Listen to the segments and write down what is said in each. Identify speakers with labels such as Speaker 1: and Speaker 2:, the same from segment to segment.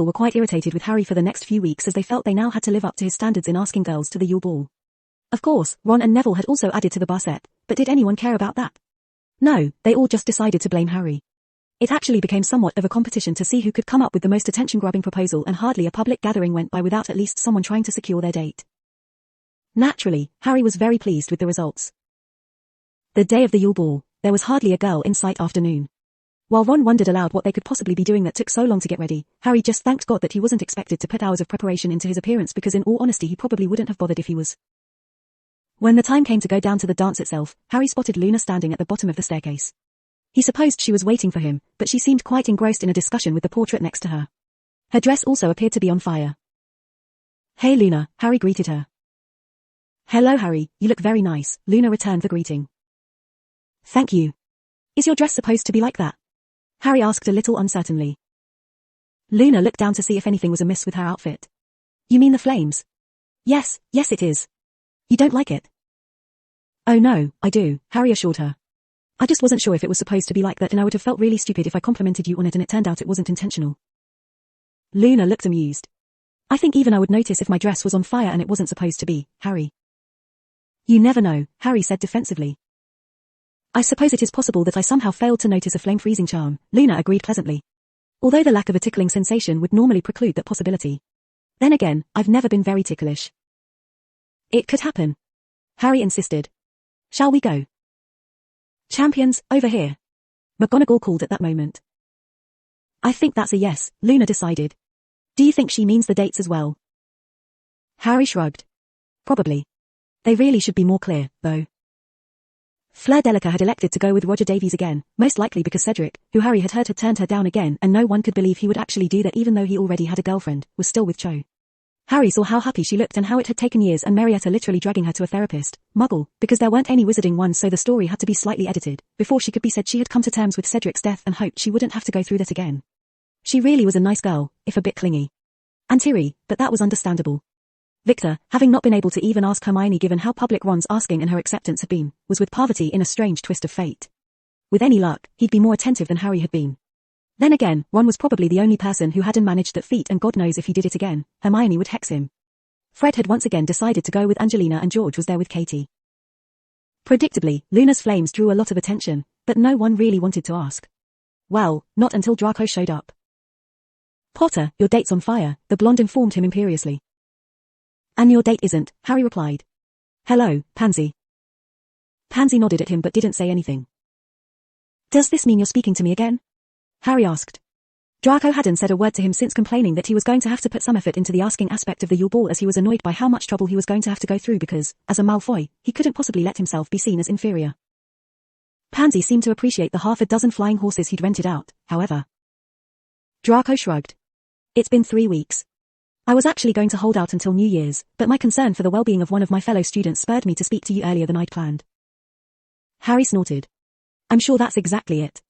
Speaker 1: were quite irritated with Harry for the next few weeks as they felt they now had to live up to his standards in asking girls to the Yule Ball. Of course, Ron and Neville had also added to the bar set, but did anyone care about that? No, they all just decided to blame Harry. It actually became somewhat of a competition to see who could come up with the most attention-grabbing proposal, and hardly a public gathering went by without at least someone trying to secure their date. Naturally, Harry was very pleased with the results. The day of the Yule Ball, there was hardly a girl in sight after noon. While Ron wondered aloud what they could possibly be doing that took so long to get ready, Harry just thanked God that he wasn't expected to put hours of preparation into his appearance, because in all honesty he probably wouldn't have bothered if he was. When the time came to go down to the dance itself, Harry spotted Luna standing at the bottom of the staircase. He supposed she was waiting for him, but she seemed quite engrossed in a discussion with the portrait next to her. Her dress also appeared to be on fire. "Hey Luna," Harry greeted her. "Hello Harry, you look very nice," Luna returned the greeting. "Thank you. Is your dress supposed to be like that?" Harry asked a little uncertainly. Luna looked down to see if anything was amiss with her outfit. "You mean the flames?" Yes it is. You don't like it?" "Oh no, I do," Harry assured her. "I just wasn't sure if it was supposed to be like that, and I would have felt really stupid if I complimented you on it and it turned out it wasn't intentional." Luna looked amused. "I think even I would notice if my dress was on fire and it wasn't supposed to be, Harry." "You never know," Harry said defensively. "I suppose it is possible that I somehow failed to notice a flame-freezing charm," Luna agreed pleasantly. "Although the lack of a tickling sensation would normally preclude that possibility. Then again, I've never been very ticklish." "It could happen," Harry insisted. "Shall we go?" "Champions, over here," McGonagall called at that moment. "I think that's a yes," Luna decided. "Do you think she means the dates as well?" Harry shrugged. "Probably. They really should be more clear, though." Fleur Delacour had elected to go with Roger Davies again, most likely because Cedric, who Harry had heard had turned her down again, and no one could believe he would actually do that even though he already had a girlfriend, was still with Cho. Harry saw how happy she looked and how it had taken years and Marietta literally dragging her to a therapist, Muggle, because there weren't any wizarding ones, so the story had to be slightly edited, before she could be said she had come to terms with Cedric's death and hoped she wouldn't have to go through that again. She really was a nice girl, if a bit clingy. And teary, but that was understandable. Victor, having not been able to even ask Hermione given how public Ron's asking and her acceptance had been, was with Parvati in a strange twist of fate. With any luck, he'd be more attentive than Harry had been. Then again, Ron was probably the only person who hadn't managed that feat, and God knows if he did it again, Hermione would hex him. Fred had once again decided to go with Angelina and George was there with Katie. Predictably, Luna's flames drew a lot of attention, but no one really wanted to ask. Well, not until Draco showed up. "Potter, your date's on fire," the blonde informed him imperiously. "And your date isn't," Harry replied. "Hello, Pansy." Pansy nodded at him but didn't say anything. "Does this mean you're speaking to me again?" Harry asked. Draco hadn't said a word to him since complaining that he was going to have to put some effort into the asking aspect of the Yule Ball, as he was annoyed by how much trouble he was going to have to go through because, as a Malfoy, he couldn't possibly let himself be seen as inferior. Pansy seemed to appreciate the half a dozen flying horses he'd rented out, however. Draco shrugged. "It's been 3 weeks. I was actually going to hold out until New Year's, but my concern for the well-being of one of my fellow students spurred me to speak to you earlier than I'd planned." Harry snorted. "I'm sure that's exactly it."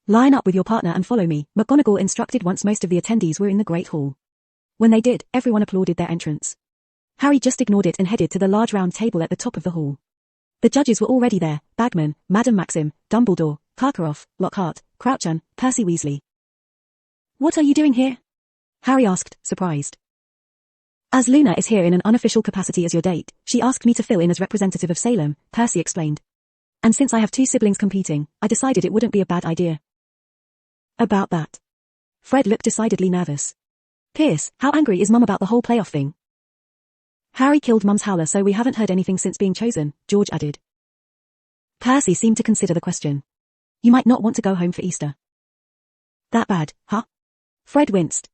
Speaker 1: "Line up with your partner and follow me," McGonagall instructed once most of the attendees were in the Great Hall. When they did, everyone applauded their entrance. Harry just ignored it and headed to the large round table at the top of the hall. The judges were already there: Bagman, Madame Maxim, Dumbledore, Karkaroff, Lockhart, Crouch, Percy Weasley. "What are you doing here?" Harry asked, surprised. "As Luna is here in an unofficial capacity as your date, she asked me to fill in as representative of Salem," Percy explained. "And since I have 2 siblings competing, I decided it wouldn't be a bad idea." "About that?" Fred looked decidedly nervous. "Pierce, how angry is Mum about the whole playoff thing?" "Harry killed Mum's howler, so we haven't heard anything since being chosen," George added. Percy seemed to consider the question. "You might not want to go home for Easter." "That bad, huh?" Fred winced.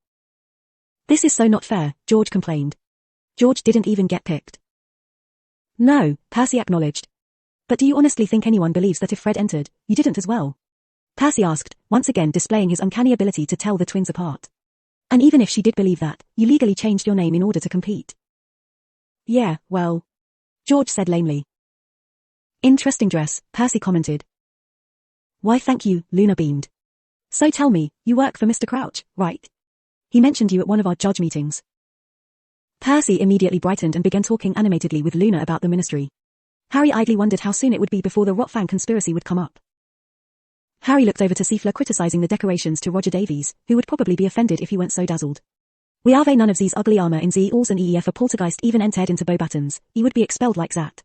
Speaker 1: "This is so not fair," George complained. "George didn't even get picked." "No," Percy acknowledged. "But do you honestly think anyone believes that if Fred entered, you didn't as well?" Percy asked, once again displaying his uncanny ability to tell the twins apart. "And even if she did believe that, you legally changed your name in order to compete." "Yeah, well," George said lamely. "Interesting dress," Percy commented. "Why thank you," Luna beamed. "So tell me, you work for Mr. Crouch, right? He mentioned you at one of our judge meetings." Percy immediately brightened and began talking animatedly with Luna about the ministry. Harry idly wondered how soon it would be before the Rotfang conspiracy would come up. Harry looked over to see Fleur criticizing the decorations to Roger Davies, who would probably be offended if he weren't so dazzled. We have none of these ugly armor in the halls and if a poltergeist even entered into Beauxbatons, he would be expelled like that.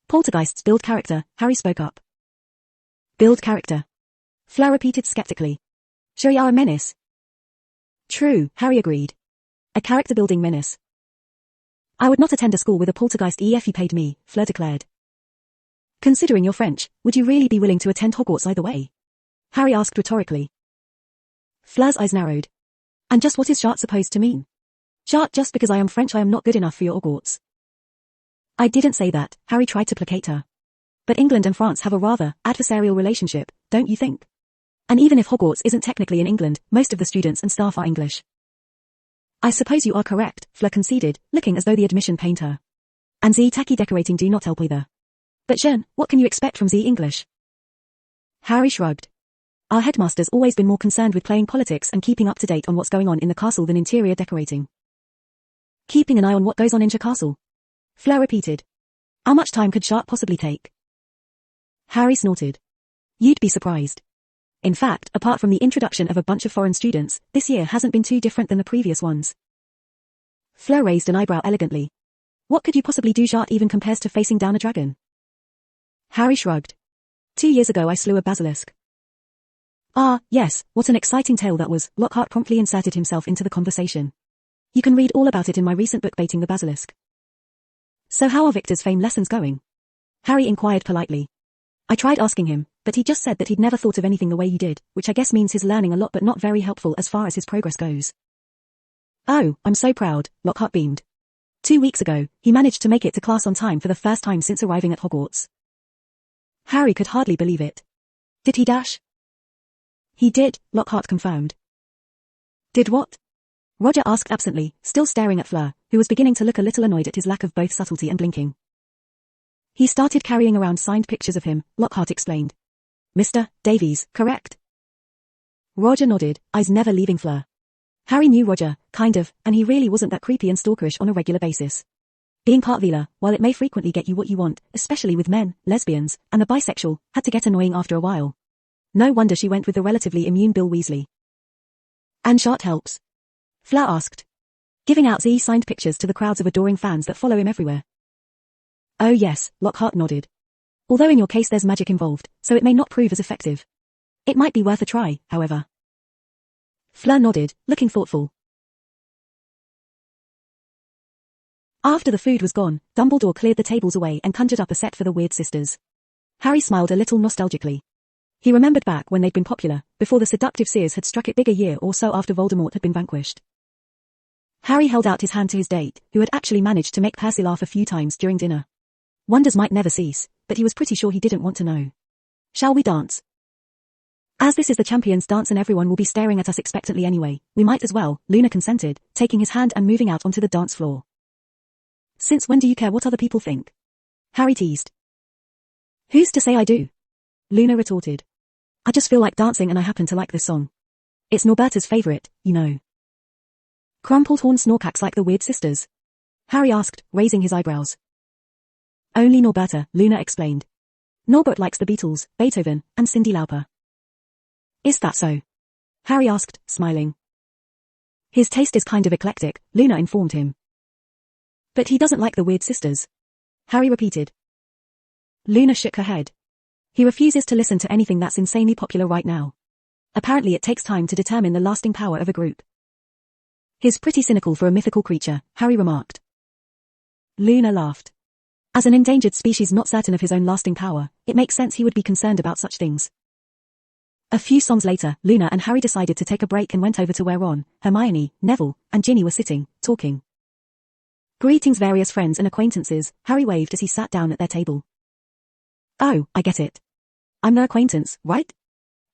Speaker 1: Poltergeists build character, Harry spoke up. Build character. Fleur repeated skeptically. Sure you are a menace. True, Harry agreed. A character-building menace. I would not attend a school with a poltergeist if you paid me, Fleur declared. Considering you're French, would you really be willing to attend Hogwarts either way? Harry asked rhetorically. Fleur's eyes narrowed. And just what is Chart supposed to mean? Chart, just because I am French I am not good enough for your Hogwarts. I didn't say that, Harry tried to placate her. But England and France have a rather adversarial relationship, don't you think? And even if Hogwarts isn't technically in England, most of the students and staff are English. I suppose you are correct, Fleur conceded, looking as though the admission pained her. And the tacky decorating do not help either. But Jean, what can you expect from the English? Harry shrugged. Our headmaster's always been more concerned with playing politics and keeping up to date on what's going on in the castle than interior decorating. Keeping an eye on what goes on in your castle? Fleur repeated. How much time could Chart possibly take? Harry snorted. You'd be surprised. In fact, apart from the introduction of a bunch of foreign students, this year hasn't been too different than the previous ones. Fleur raised an eyebrow elegantly. What could you possibly do Chart even compares to facing down a dragon? Harry shrugged. 2 years ago I slew a basilisk. Ah, yes, what an exciting tale that was, Lockhart promptly inserted himself into the conversation. You can read all about it in my recent book Baiting the Basilisk. So how are Victor's fame lessons going? Harry inquired politely. I tried asking him, but he just said that he'd never thought of anything the way you did, which I guess means he's learning a lot but not very helpful as far as his progress goes. Oh, I'm so proud, Lockhart beamed. 2 weeks ago, he managed to make it to class on time for the first time since arriving at Hogwarts. Harry could hardly believe it. Did he dash? He did, Lockhart confirmed. Did what? Roger asked absently, still staring at Fleur, who was beginning to look a little annoyed at his lack of both subtlety and blinking. He started carrying around signed pictures of him, Lockhart explained. Mr. Davies, correct? Roger nodded, eyes never leaving Fleur. Harry knew Roger, kind of, and he really wasn't that creepy and stalkerish on a regular basis. Being part Veela, while it may frequently get you what you want, especially with men, lesbians, and the bisexual, had to get annoying after a while. No wonder she went with the relatively immune Bill Weasley. And Chart helps? Fleur asked. Giving out signed pictures to the crowds of adoring fans that follow him everywhere. Oh yes, Lockhart nodded. Although in your case there's magic involved, so it may not prove as effective. It might be worth a try, however. Fleur nodded, looking thoughtful. After the food was gone, Dumbledore cleared the tables away and conjured up a set for the Weird Sisters. Harry smiled a little nostalgically. He remembered back when they'd been popular, before the seductive Sears had struck it big a year or so after Voldemort had been vanquished. Harry held out his hand to his date, who had actually managed to make Percy laugh a few times during dinner. Wonders might never cease, but he was pretty sure he didn't want to know. Shall we dance? As this is the Champions' dance and everyone will be staring at us expectantly anyway, we might as well, Luna consented, taking his hand and moving out onto the dance floor. Since when do you care what other people think? Harry teased. Who's to say I do? Luna retorted. I just feel like dancing and I happen to like this song. It's Norberta's favorite, you know. Crumpled horn Snorkax like the Weird Sisters? Harry asked, raising his eyebrows. Only Norberta, Luna explained. Norbert likes the Beatles, Beethoven, and Cyndi Lauper. Is that so? Harry asked, smiling. His taste is kind of eclectic, Luna informed him. But he doesn't like the Weird Sisters. Harry repeated. Luna shook her head. He refuses to listen to anything that's insanely popular right now. Apparently it takes time to determine the lasting power of a group. He's pretty cynical for a mythical creature, Harry remarked. Luna laughed. As an endangered species not certain of his own lasting power, it makes sense he would be concerned about such things. A few songs later, Luna and Harry decided to take a break and went over to where Ron, Hermione, Neville, and Ginny were sitting, talking. Greetings various friends and acquaintances, Harry waved as he sat down at their table. Oh, I get it. I'm their acquaintance, right?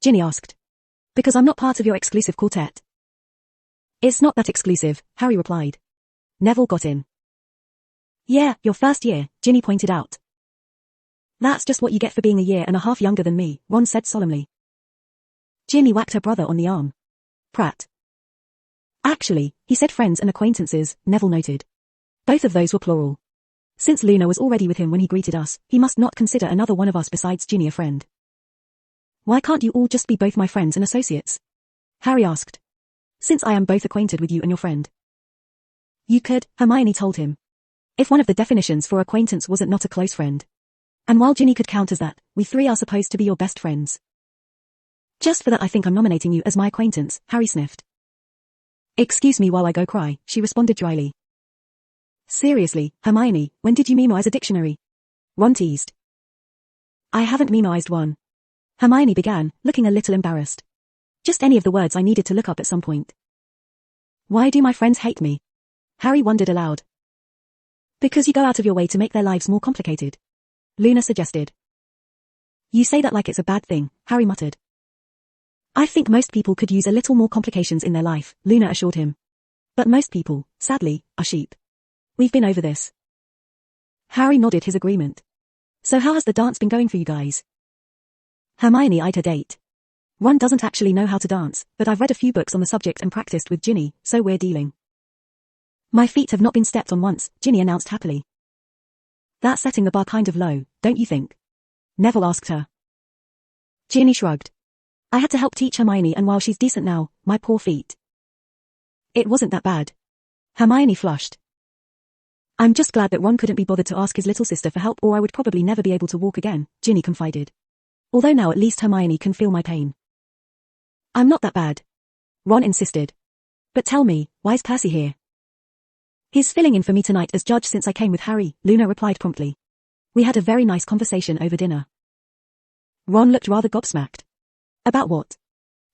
Speaker 1: Ginny asked. Because I'm not part of your exclusive quartet. It's not that exclusive, Harry replied. Neville got in. Yeah, your first year, Ginny pointed out. That's just what you get for being a year and a half younger than me, Ron said solemnly. Ginny whacked her brother on the arm. Prat. Actually, he said friends and acquaintances, Neville noted. Both of those were plural. Since Luna was already with him when he greeted us, he must not consider another one of us besides Ginny a friend. Why can't you all just be both my friends and associates? Harry asked. Since I am both acquainted with you and your friend. You could, Hermione told him. If one of the definitions for acquaintance wasn't not a close friend. And while Ginny could count as that, we three are supposed to be your best friends. Just for that I think I'm nominating you as my acquaintance, Harry sniffed. Excuse me while I go cry, she responded dryly. Seriously, Hermione, when did you memorize a dictionary? Ron teased. I haven't memorized one. Hermione began, looking a little embarrassed. Just any of the words I needed to look up at some point. Why do my friends hate me? Harry wondered aloud. Because you go out of your way to make their lives more complicated. Luna suggested. You say that like it's a bad thing, Harry muttered. I think most people could use a little more complications in their life, Luna assured him. But most people, sadly, are sheep. We've been over this. Harry nodded his agreement. So how has the dance been going for you guys? Hermione eyed her date. Ron doesn't actually know how to dance, but I've read a few books on the subject and practiced with Ginny, so we're dealing. My feet have not been stepped on once, Ginny announced happily. That's setting the bar kind of low, don't you think? Neville asked her. Ginny shrugged. I had to help teach Hermione and while she's decent now, my poor feet. It wasn't that bad. Hermione flushed. I'm just glad that Ron couldn't be bothered to ask his little sister for help or I would probably never be able to walk again, Ginny confided. Although now at least Hermione can feel my pain. I'm not that bad. Ron insisted. But tell me, why's Percy here? He's filling in for me tonight as judge since I came with Harry, Luna replied promptly. We had a very nice conversation over dinner. Ron looked rather gobsmacked. About what?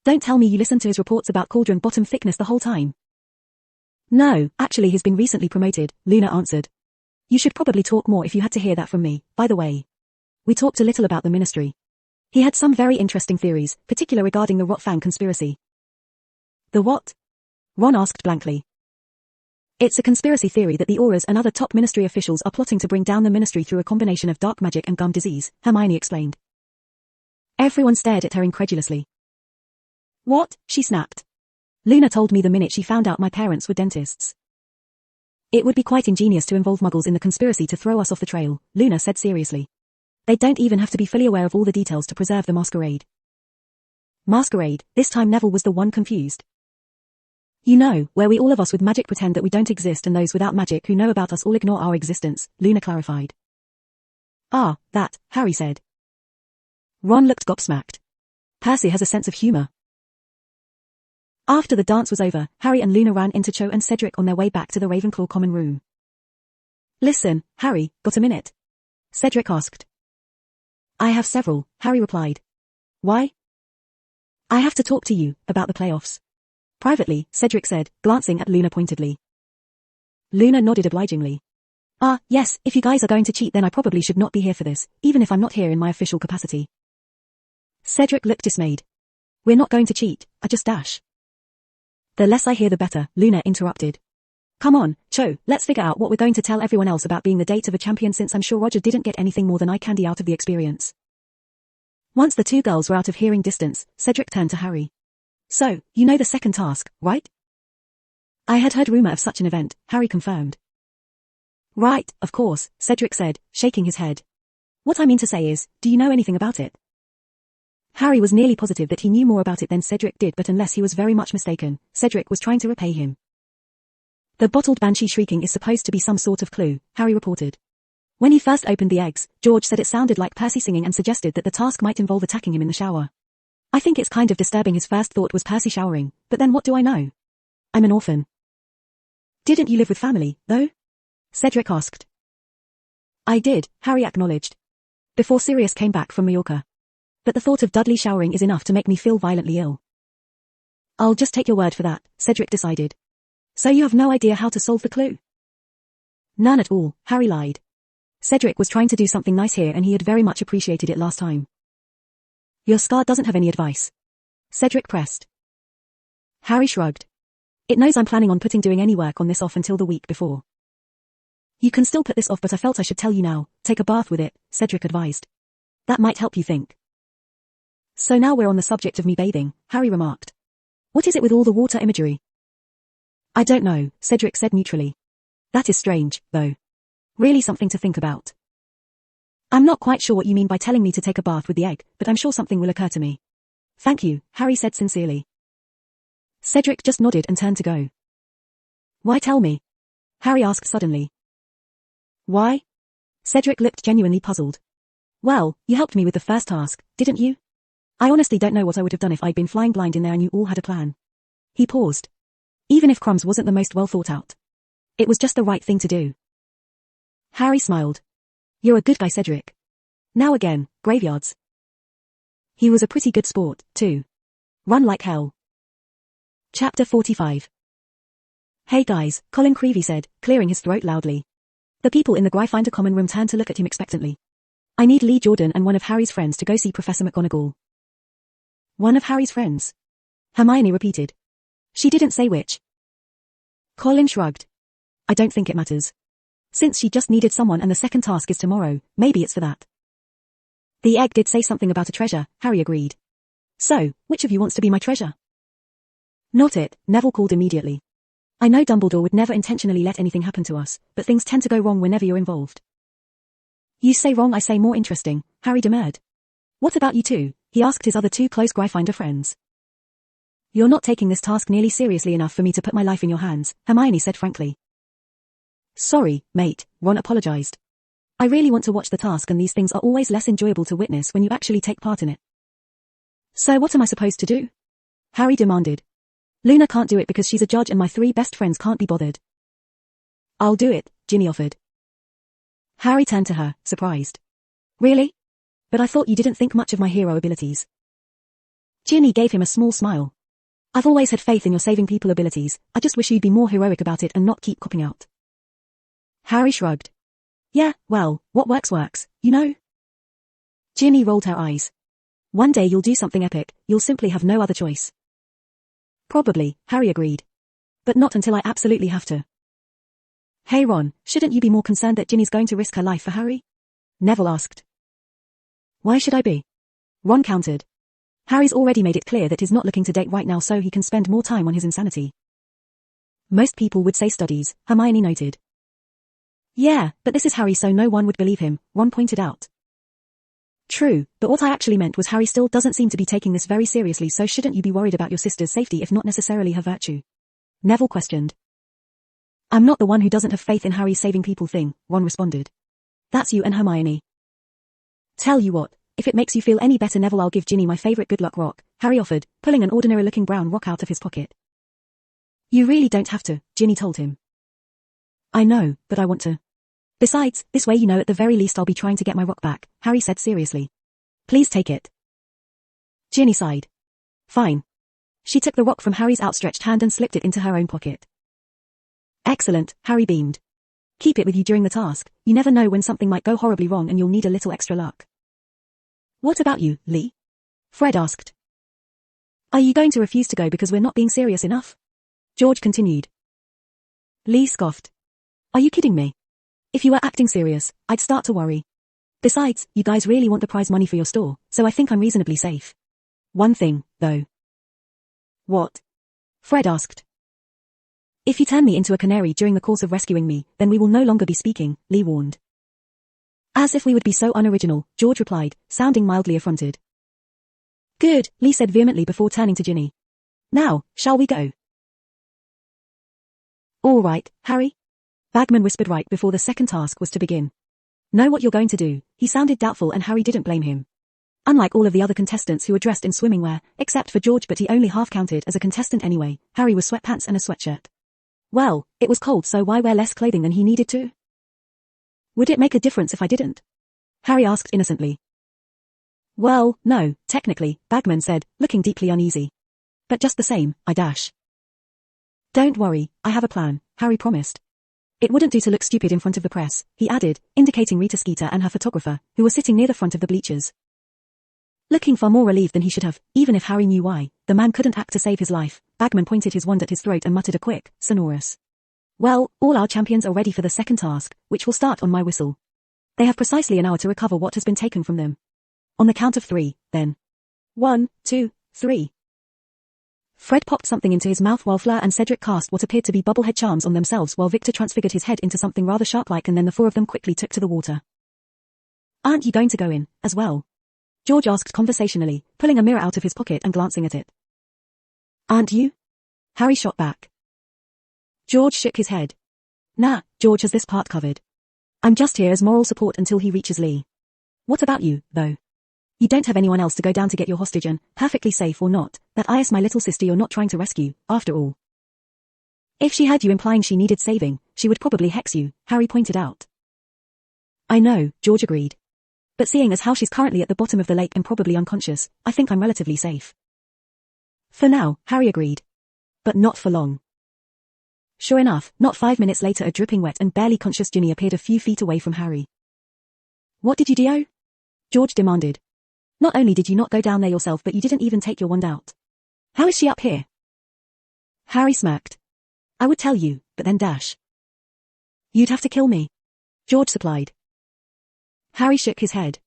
Speaker 1: Don't tell me you listened to his reports about cauldron bottom thickness the whole time. No, actually he's been recently promoted, Luna answered. You should probably talk more if you had to hear that from me, by the way. We talked a little about the ministry. He had some very interesting theories, particularly regarding the Rotfang conspiracy. The what? Ron asked blankly. It's a conspiracy theory that the Aurors and other top ministry officials are plotting to bring down the ministry through a combination of dark magic and gum disease, Hermione explained. Everyone stared at her incredulously. What? She snapped. Luna told me the minute she found out my parents were dentists. It would be quite ingenious to involve muggles in the conspiracy to throw us off the trail, Luna said seriously. They don't even have to be fully aware of all the details to preserve the masquerade. Masquerade, this time Neville was the one confused. You know, where we all of us with magic pretend that we don't exist and those without magic who know about us all ignore our existence, Luna clarified. Ah, that, Harry said. Ron looked gobsmacked. Percy has a sense of humor. After the dance was over, Harry and Luna ran into Cho and Cedric on their way back to the Ravenclaw common room. Listen, Harry, got a minute? Cedric asked. I have several, Harry replied. Why? I have to talk to you about the playoffs. Privately, Cedric said, glancing at Luna pointedly. Luna nodded obligingly. Ah, yes, if you guys are going to cheat then I probably should not be here for this, even if I'm not here in my official capacity. Cedric looked dismayed. We're not going to cheat, I just dash. The less I hear the better, Luna interrupted. Come on, Cho, let's figure out what we're going to tell everyone else about being the date of a champion since I'm sure Roger didn't get anything more than eye candy out of the experience. Once the two girls were out of hearing distance, Cedric turned to Harry. So, you know the second task, right? I had heard rumor of such an event, Harry confirmed. Right, of course, Cedric said, shaking his head. What I mean to say is, do you know anything about it? Harry was nearly positive that he knew more about it than Cedric did, but unless he was very much mistaken, Cedric was trying to repay him. The bottled banshee shrieking is supposed to be some sort of clue, Harry reported. When he first opened the eggs, George said it sounded like Percy singing and suggested that the task might involve attacking him in the shower. I think it's kind of disturbing his first thought was Percy showering, but then what do I know? I'm an orphan. Didn't you live with family, though? Cedric asked. I did, Harry acknowledged. Before Sirius came back from Mallorca. But the thought of Dudley showering is enough to make me feel violently ill. I'll just take your word for that, Cedric decided. So you have no idea how to solve the clue? None at all, Harry lied. Cedric was trying to do something nice here and he had very much appreciated it last time. Your scar doesn't have any advice. Cedric pressed. Harry shrugged. It knows I'm planning on doing any work on this off until the week before. You can still put this off but I felt I should tell you now, take a bath with it, Cedric advised. That might help you think. So now we're on the subject of me bathing, Harry remarked. What is it with all the water imagery? I don't know, Cedric said neutrally. That is strange, though. Really something to think about. I'm not quite sure what you mean by telling me to take a bath with the egg, but I'm sure something will occur to me. Thank you, Harry said sincerely. Cedric just nodded and turned to go. Why tell me? Harry asked suddenly. Why? Cedric looked genuinely puzzled. Well, you helped me with the first task, didn't you? I honestly don't know what I would have done if I'd been flying blind in there and you all had a plan. He paused. Even if Crumbs wasn't the most well thought out. It was just the right thing to do. Harry smiled. You're a good guy, Cedric. Now again, graveyards. He was a pretty good sport, too. Run like hell. Chapter 45. Hey guys, Colin Creevy said, clearing his throat loudly. The people in the Gryffindor common room turned to look at him expectantly. I need Lee Jordan and one of Harry's friends to go see Professor McGonagall. One of Harry's friends? Hermione repeated. She didn't say which. Colin shrugged. I don't think it matters. Since she just needed someone and the second task is tomorrow, maybe it's for that. The egg did say something about a treasure, Harry agreed. So, which of you wants to be my treasure? Not it, Neville called immediately. I know Dumbledore would never intentionally let anything happen to us, but things tend to go wrong whenever you're involved. You say wrong, I say more interesting, Harry demurred. What about you two? He asked his other two close Gryffindor friends. You're not taking this task nearly seriously enough for me to put my life in your hands, Hermione said frankly. Sorry, mate, Ron apologized. I really want to watch the task and these things are always less enjoyable to witness when you actually take part in it. So what am I supposed to do? Harry demanded. Luna can't do it because she's a judge and my three best friends can't be bothered. I'll do it, Ginny offered. Harry turned to her, surprised. Really? But I thought you didn't think much of my hero abilities. Ginny gave him a small smile. I've always had faith in your saving people abilities, I just wish you'd be more heroic about it and not keep copping out. Harry shrugged. Yeah, well, what works works, you know? Ginny rolled her eyes. One day you'll do something epic, you'll simply have no other choice. Probably, Harry agreed. But not until I absolutely have to. Hey Ron, shouldn't you be more concerned that Ginny's going to risk her life for Harry? Neville asked. Why should I be? Ron countered. Harry's already made it clear that he's not looking to date right now so he can spend more time on his insanity. Most people would say studies, Hermione noted. Yeah, but this is Harry so no one would believe him, Ron pointed out. True, but what I actually meant was Harry still doesn't seem to be taking this very seriously so shouldn't you be worried about your sister's safety if not necessarily her virtue? Neville questioned. I'm not the one who doesn't have faith in Harry's saving people thing, Ron responded. That's you and Hermione. Tell you what, if it makes you feel any better Neville I'll give Ginny my favorite good luck rock, Harry offered, pulling an ordinary-looking brown rock out of his pocket. You really don't have to, Ginny told him. I know, but I want to. Besides, this way you know at the very least I'll be trying to get my rock back, Harry said seriously. Please take it. Ginny sighed. Fine. She took the rock from Harry's outstretched hand and slipped it into her own pocket. Excellent, Harry beamed. Keep it with you during the task, you never know when something might go horribly wrong and you'll need a little extra luck. What about you, Lee? Fred asked. Are you going to refuse to go because we're not being serious enough? George continued. Lee scoffed. Are you kidding me? If you were acting serious, I'd start to worry. Besides, you guys really want the prize money for your store, so I think I'm reasonably safe. One thing, though. What? Fred asked. If you turn me into a canary during the course of rescuing me, then we will no longer be speaking, Lee warned. As if we would be so unoriginal, George replied, sounding mildly affronted. Good, Lee said vehemently before turning to Ginny. Now, shall we go? All right, Harry? Bagman whispered right before the second task was to begin. Know what you're going to do, he sounded doubtful and Harry didn't blame him. Unlike all of the other contestants who were dressed in swimming wear, except for George but he only half counted as a contestant anyway, Harry was sweatpants and a sweatshirt. Well, it was cold so why wear less clothing than he needed to? Would it make a difference if I didn't? Harry asked innocently. Well, no, technically, Bagman said, looking deeply uneasy. But just the same, I dash. Don't worry, I have a plan, Harry promised. It wouldn't do to look stupid in front of the press, he added, indicating Rita Skeeter and her photographer, who were sitting near the front of the bleachers. Looking far more relieved than he should have, even if Harry knew why, the man couldn't act to save his life. Bagman pointed his wand at his throat and muttered a quick, sonorous. Well, all our champions are ready for the second task, which will start on my whistle. They have precisely an hour to recover what has been taken from them. On the count of 3, then. 1, 2, 3. Fred popped something into his mouth while Fleur and Cedric cast what appeared to be bubblehead charms on themselves while Victor transfigured his head into something rather shark-like and then the four of them quickly took to the water. Aren't you going to go in, as well? George asked conversationally, pulling a mirror out of his pocket and glancing at it. Aren't you? Harry shot back. George shook his head. Nah, George has this part covered. I'm just here as moral support until he reaches Lee. What about you, though? You don't have anyone else to go down to get your hostage and, perfectly safe or not, that is my little sister you're not trying to rescue, after all. If she heard you implying she needed saving, she would probably hex you, Harry pointed out. I know, George agreed. But seeing as how she's currently at the bottom of the lake and probably unconscious, I think I'm relatively safe. For now, Harry agreed. But not for long. Sure enough, not 5 minutes later a dripping wet and barely conscious Ginny appeared a few feet away from Harry. What did you do? George demanded. Not only did you not go down there yourself but you didn't even take your wand out. How is she up here? Harry smirked. I would tell you, but then dash. You'd have to kill me. George supplied. Harry shook his head.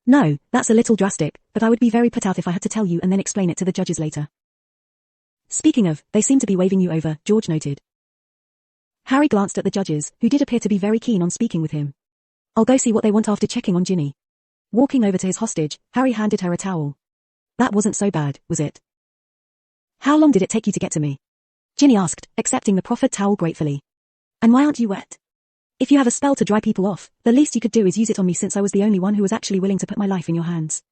Speaker 1: No, that's a little drastic, but I would be very put out if I had to tell you and then explain it to the judges later. Speaking of, they seem to be waving you over, George noted. Harry glanced at the judges, who did appear to be very keen on speaking with him. I'll go see what they want after checking on Ginny. Walking over to his hostage, Harry handed her a towel. That wasn't so bad, was it? How long did it take you to get to me? Ginny asked, accepting the proffered towel gratefully. And why aren't you wet? If you have a spell to dry people off, the least you could do is use it on me since I was the only one who was actually willing to put my life in your hands.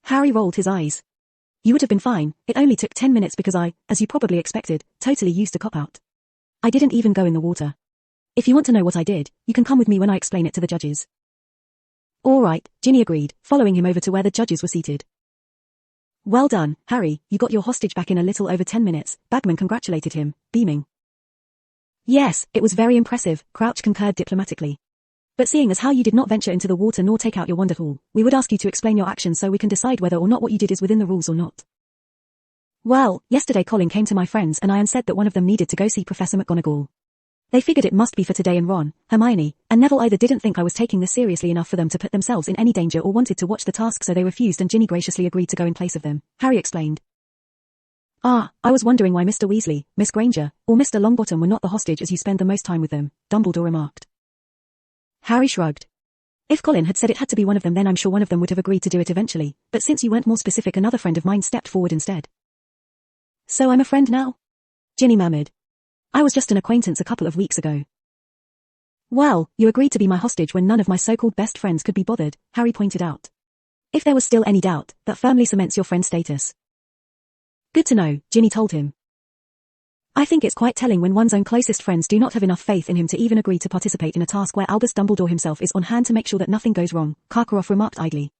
Speaker 1: Harry rolled his eyes. You would have been fine, it only took 10 minutes because I, as you probably expected, totally used a cop-out. I didn't even go in the water. If you want to know what I did, you can come with me when I explain it to the judges. All right, Ginny agreed, following him over to where the judges were seated. Well done, Harry, you got your hostage back in a little over 10 minutes, Bagman congratulated him, beaming. Yes, it was very impressive, Crouch concurred diplomatically. But seeing as how you did not venture into the water nor take out your wand at all, we would ask you to explain your actions so we can decide whether or not what you did is within the rules or not. Well, yesterday Colin came to my friends and I said that one of them needed to go see Professor McGonagall. They figured it must be for today and Ron, Hermione, and Neville either didn't think I was taking this seriously enough for them to put themselves in any danger or wanted to watch the task so they refused and Ginny graciously agreed to go in place of them, Harry explained. Ah, I was wondering why Mr. Weasley, Miss Granger, or Mr. Longbottom were not the hostage as you spend the most time with them, Dumbledore remarked. Harry shrugged. If Colin had said it had to be one of them then I'm sure one of them would have agreed to do it eventually, but since you weren't more specific another friend of mine stepped forward instead. So I'm a friend now? Ginny murmured. I was just an acquaintance a couple of weeks ago. Well, you agreed to be my hostage when none of my so-called best friends could be bothered, Harry pointed out. If there was still any doubt, that firmly cements your friend status. Good to know, Ginny told him. I think it's quite telling when one's own closest friends do not have enough faith in him to even agree to participate in a task where Albus Dumbledore himself is on hand to make sure that nothing goes wrong, Karkaroff remarked idly.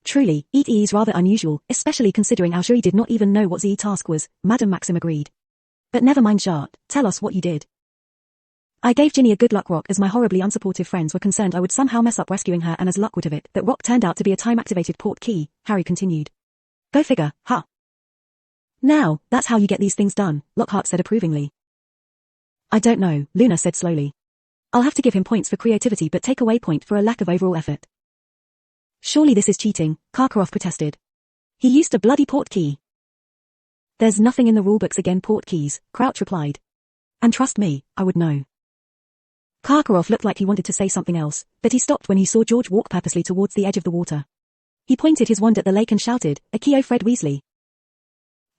Speaker 1: Truly, it is rather unusual, especially considering our jury did not even know what the task was, Madame Maxim agreed. But never mind Jart, tell us what you did. I gave Ginny a good luck rock as my horribly unsupportive friends were concerned I would somehow mess up rescuing her and as luck would have it, that rock turned out to be a time-activated port key, Harry continued. Go figure, huh? Now, that's how you get these things done, Lockhart said approvingly. I don't know, Luna said slowly. I'll have to give him points for creativity but take away point for a lack of overall effort. Surely this is cheating, Karkaroff protested. He used a bloody port key. There's nothing in the rulebooks against port keys, Crouch replied. And trust me, I would know. Karkaroff looked like he wanted to say something else, but he stopped when he saw George walk purposely towards the edge of the water. He pointed his wand at the lake and shouted, Accio Fred Weasley.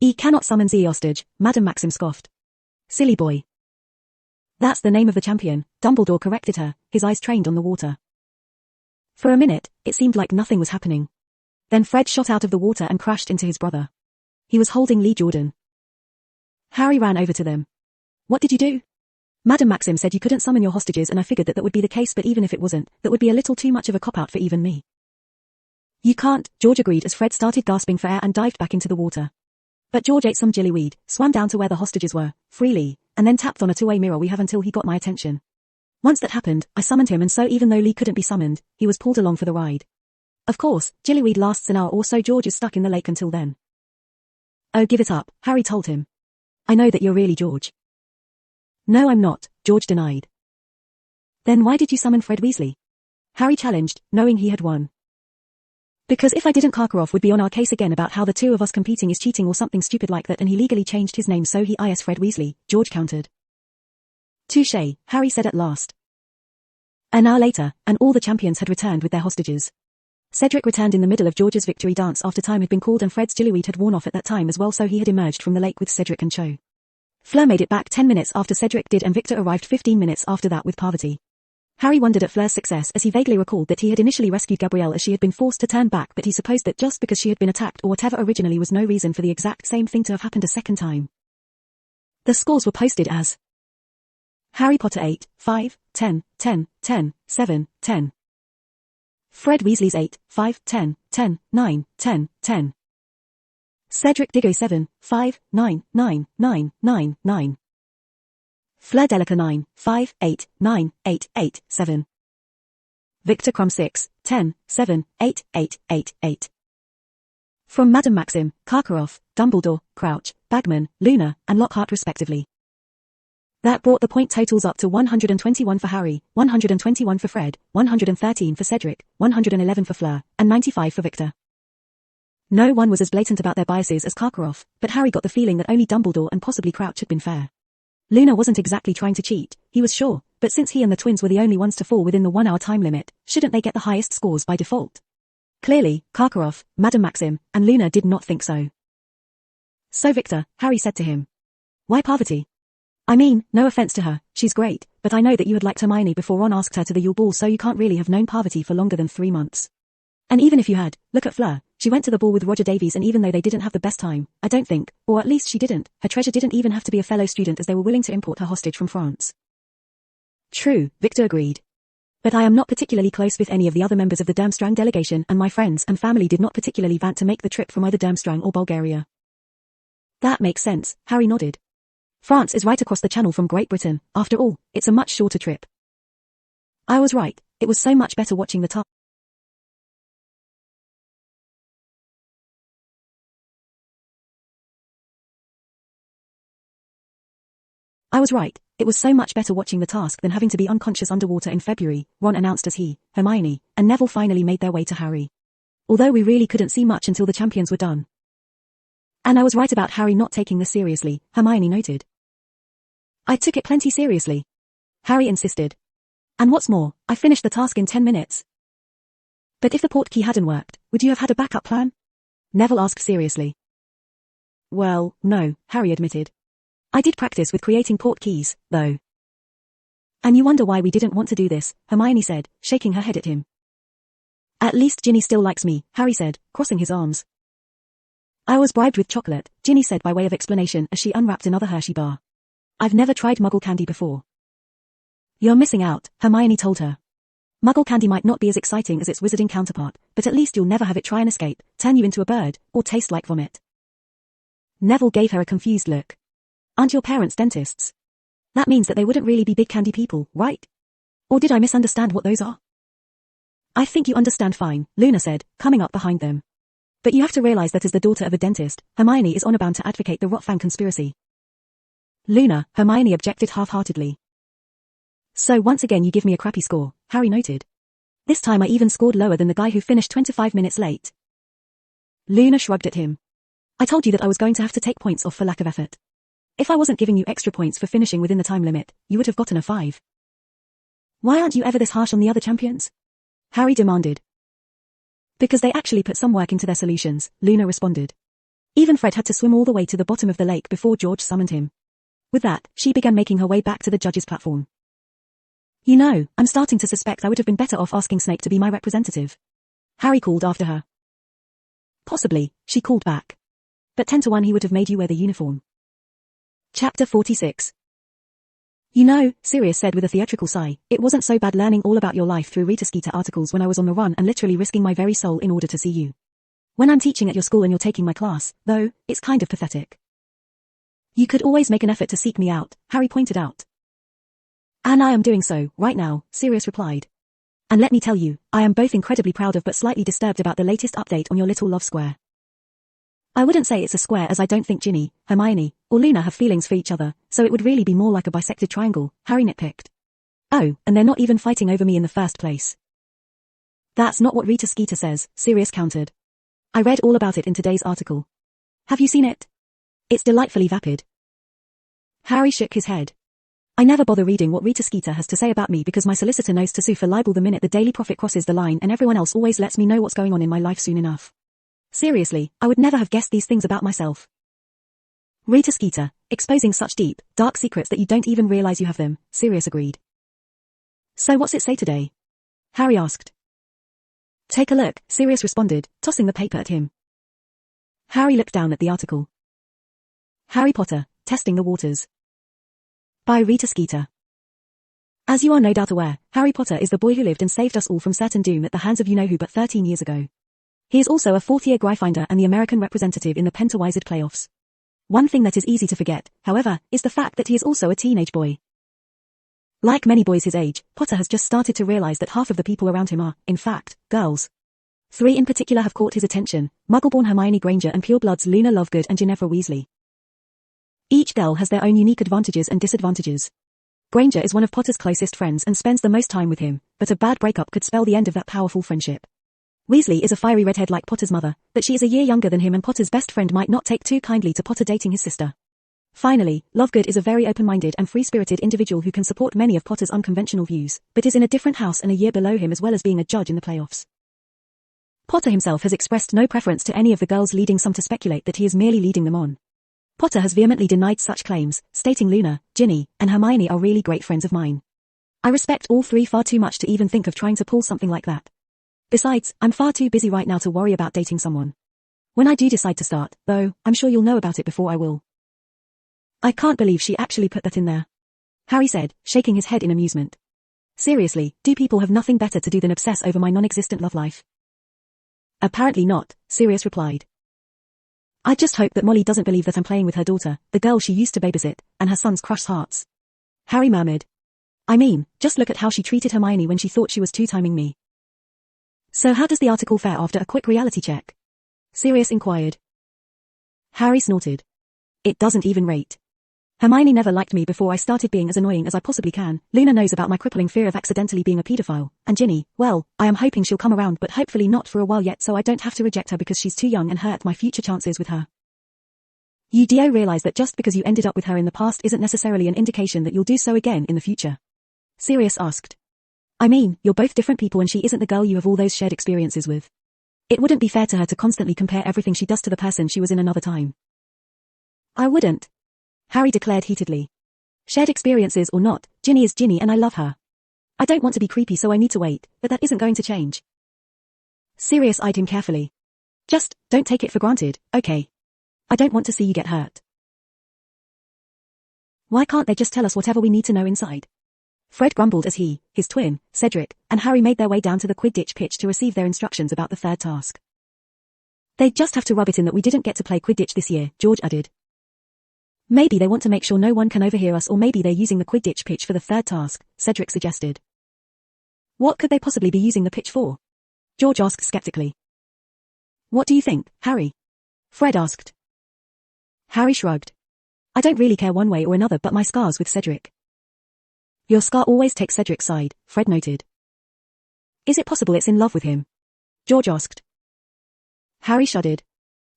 Speaker 1: He cannot summon the hostage, Madame Maxim scoffed. Silly boy. That's the name of the champion, Dumbledore corrected her, his eyes trained on the water. For a minute, it seemed like nothing was happening. Then Fred shot out of the water and crashed into his brother. He was holding Lee Jordan. Harry ran over to them. What did you do? Madame Maxim said you couldn't summon your hostages and I figured that would be the case but even if it wasn't, that would be a little too much of a cop-out for even me. You can't, George agreed as Fred started gasping for air and dived back into the water. But George ate some jillyweed, swam down to where the hostages were, freely, and then tapped on a two-way mirror we have until he got my attention. Once that happened, I summoned him and so even though Lee couldn't be summoned, he was pulled along for the ride. Of course, jillyweed lasts an hour or so George is stuck in the lake until then. Oh give it up, Harry told him. I know that you're really George. No I'm not, George denied. Then why did you summon Fred Weasley? Harry challenged, knowing he had won. Because if I didn't Karkaroff would be on our case again about how the two of us competing is cheating or something stupid like that and he legally changed his name so he is Fred Weasley, George countered. Touché, Harry said at last. An hour later, and all the champions had returned with their hostages. Cedric returned in the middle of George's victory dance after time had been called and Fred's gillyweed had worn off at that time as well, so he had emerged from the lake with Cedric and Cho. Fleur made it back 10 minutes after Cedric did and Victor arrived 15 minutes after that with Parvati. Harry wondered at Fleur's success as he vaguely recalled that he had initially rescued Gabrielle as she had been forced to turn back, but he supposed that just because she had been attacked or whatever originally was no reason for the exact same thing to have happened a second time. The scores were posted as Harry Potter 8, 5, 10, 10, 10, 7, 10. Fred Weasley's 8, 5, 10, 10, 9, 10, 10. Cedric Diggory 7, 5, 9, 9, 9, 9, 9. Fleur Delacour 9, 5, 8, 9, 8, 8, 7. Victor Crumb 6, 10, 7, 8, 8, 8, 8. From Madame Maxim, Karkaroff, Dumbledore, Crouch, Bagman, Luna, and Lockhart respectively. That brought the point totals up to 121 for Harry, 121 for Fred, 113 for Cedric, 111 for Fleur, and 95 for Victor. No one was as blatant about their biases as Karkaroff, but Harry got the feeling that only Dumbledore and possibly Crouch had been fair. Luna wasn't exactly trying to cheat, he was sure, but since he and the twins were the only ones to fall within the 1 hour time limit, shouldn't they get the highest scores by default? Clearly, Karkaroff, Madame Maxim, and Luna did not think so. So Victor, Harry said to him. Why Parvati? I mean, no offense to her, she's great, but I know that you had liked Hermione before Ron asked her to the Yule Ball, so you can't really have known Parvati for longer than 3 months. And even if you had, look at Fleur, she went to the ball with Roger Davies and even though they didn't have the best time, I don't think, or at least she didn't, her treasure didn't even have to be a fellow student as they were willing to import her hostage from France. True, Victor agreed. But I am not particularly close with any of the other members of the Durmstrang delegation and my friends and family did not particularly want to make the trip from either Durmstrang or Bulgaria. That makes sense, Harry nodded. France is right across the channel from Great Britain, after all, it's a much shorter trip. I was right, it was so much better watching the task than having to be unconscious underwater in February, Ron announced as he, Hermione, and Neville finally made their way to Harry. Although we really couldn't see much until the champions were done. And I was right about Harry not taking this seriously, Hermione noted. I took it plenty seriously. Harry insisted. And what's more, I finished the task in 10 minutes. But if the portkey hadn't worked, would you have had a backup plan? Neville asked seriously. Well, no, Harry admitted. I did practice with creating portkeys, though. And you wonder why we didn't want to do this, Hermione said, shaking her head at him. At least Ginny still likes me, Harry said, crossing his arms. I was bribed with chocolate, Ginny said by way of explanation as she unwrapped another Hershey bar. I've never tried Muggle candy before. You're missing out, Hermione told her. Muggle candy might not be as exciting as its wizarding counterpart, but at least you'll never have it try and escape, turn you into a bird, or taste like vomit. Neville gave her a confused look. Aren't your parents dentists? That means that they wouldn't really be big candy people, right? Or did I misunderstand what those are? I think you understand fine, Luna said, coming up behind them. But you have to realize that as the daughter of a dentist, Hermione is honor bound to advocate the Rotfang conspiracy. Luna, Hermione objected half-heartedly. So once again you give me a crappy score, Harry noted. This time I even scored lower than the guy who finished 25 minutes late. Luna shrugged at him. I told you that I was going to have to take points off for lack of effort. If I wasn't giving you extra points for finishing within the time limit, you would have gotten a 5. Why aren't you ever this harsh on the other champions? Harry demanded. Because they actually put some work into their solutions, Luna responded. Even Fred had to swim all the way to the bottom of the lake before George summoned him. With that, she began making her way back to the judges' platform. You know, I'm starting to suspect I would have been better off asking Snape to be my representative. Harry called after her. Possibly, she called back. But 10 to 1 he would have made you wear the uniform. Chapter 46. You know, Sirius said with a theatrical sigh, it wasn't so bad learning all about your life through Rita Skeeter articles when I was on the run and literally risking my very soul in order to see you. When I'm teaching at your school and you're taking my class, though, it's kind of pathetic. You could always make an effort to seek me out, Harry pointed out. And I am doing so, right now, Sirius replied. And let me tell you, I am both incredibly proud of but slightly disturbed about the latest update on your little love square. I wouldn't say it's a square as I don't think Ginny, Hermione, or Luna have feelings for each other, so it would really be more like a bisected triangle, Harry nitpicked. Oh, and they're not even fighting over me in the first place. That's not what Rita Skeeter says, Sirius countered. I read all about it in today's article. Have you seen it? It's delightfully vapid. Harry shook his head. I never bother reading what Rita Skeeter has to say about me because my solicitor knows to sue for libel the minute the Daily Prophet crosses the line, and everyone else always lets me know what's going on in my life soon enough. Seriously, I would never have guessed these things about myself. Rita Skeeter, exposing such deep, dark secrets that you don't even realize you have them, Sirius agreed. So what's it say today? Harry asked. Take a look, Sirius responded, tossing the paper at him. Harry looked down at the article. Harry Potter, Testing the Waters. By Rita Skeeter. As you are no doubt aware, Harry Potter is the boy who lived and saved us all from certain doom at the hands of you-know-who but 13 years ago. He is also a fourth-year Gryffindor and the American representative in the Pentawised playoffs. One thing that is easy to forget, however, is the fact that he is also a teenage boy. Like many boys his age, Potter has just started to realize that half of the people around him are, in fact, girls. 3 in particular have caught his attention: Muggleborn Hermione Granger and purebloods Luna Lovegood and Ginevra Weasley. Each girl has their own unique advantages and disadvantages. Granger is one of Potter's closest friends and spends the most time with him, but a bad breakup could spell the end of that powerful friendship. Weasley is a fiery redhead like Potter's mother, but she is a year younger than him and Potter's best friend might not take too kindly to Potter dating his sister. Finally, Lovegood is a very open-minded and free-spirited individual who can support many of Potter's unconventional views, but is in a different house and a year below him as well as being a judge in the playoffs. Potter himself has expressed no preference to any of the girls, leading some to speculate that he is merely leading them on. Potter has vehemently denied such claims, stating Luna, Ginny, and Hermione are really great friends of mine. I respect all 3 far too much to even think of trying to pull something like that. Besides, I'm far too busy right now to worry about dating someone. When I do decide to start, though, I'm sure you'll know about it before I will. I can't believe she actually put that in there, Harry said, shaking his head in amusement. Seriously, do people have nothing better to do than obsess over my non-existent love life? Apparently not, Sirius replied. I just hope that Molly doesn't believe that I'm playing with her daughter, the girl she used to babysit, and her sons crush hearts. Harry murmured. I mean, just look at how she treated Hermione when she thought she was two-timing me. So how does the article fare after a quick reality check? Sirius inquired. Harry snorted. It doesn't even rate. Hermione never liked me before I started being as annoying as I possibly can. Luna knows about my crippling fear of accidentally being a pedophile, and Ginny, well, I am hoping she'll come around but hopefully not for a while yet so I don't have to reject her because she's too young and hurt my future chances with her. You do realize that just because you ended up with her in the past isn't necessarily an indication that you'll do so again in the future? Sirius asked. I mean, you're both different people and she isn't the girl you have all those shared experiences with. It wouldn't be fair to her to constantly compare everything she does to the person she was in another time. I wouldn't, Harry declared heatedly. Shared experiences or not, Ginny is Ginny and I love her. I don't want to be creepy so I need to wait, but that isn't going to change. Sirius eyed him carefully. Just, don't take it for granted, okay? I don't want to see you get hurt. Why can't they just tell us whatever we need to know inside? Fred grumbled as he, his twin, Cedric, and Harry made their way down to the Quidditch pitch to receive their instructions about the third task. They'd just have to rub it in that we didn't get to play Quidditch this year, George added. Maybe they want to make sure no one can overhear us, or maybe they're using the Quidditch pitch for the third task, Cedric suggested. What could they possibly be using the pitch for? George asked skeptically. What do you think, Harry? Fred asked. Harry shrugged. I don't really care one way or another but my scars with Cedric. Your scar always takes Cedric's side, Fred noted. Is it possible it's in love with him? George asked. Harry shuddered.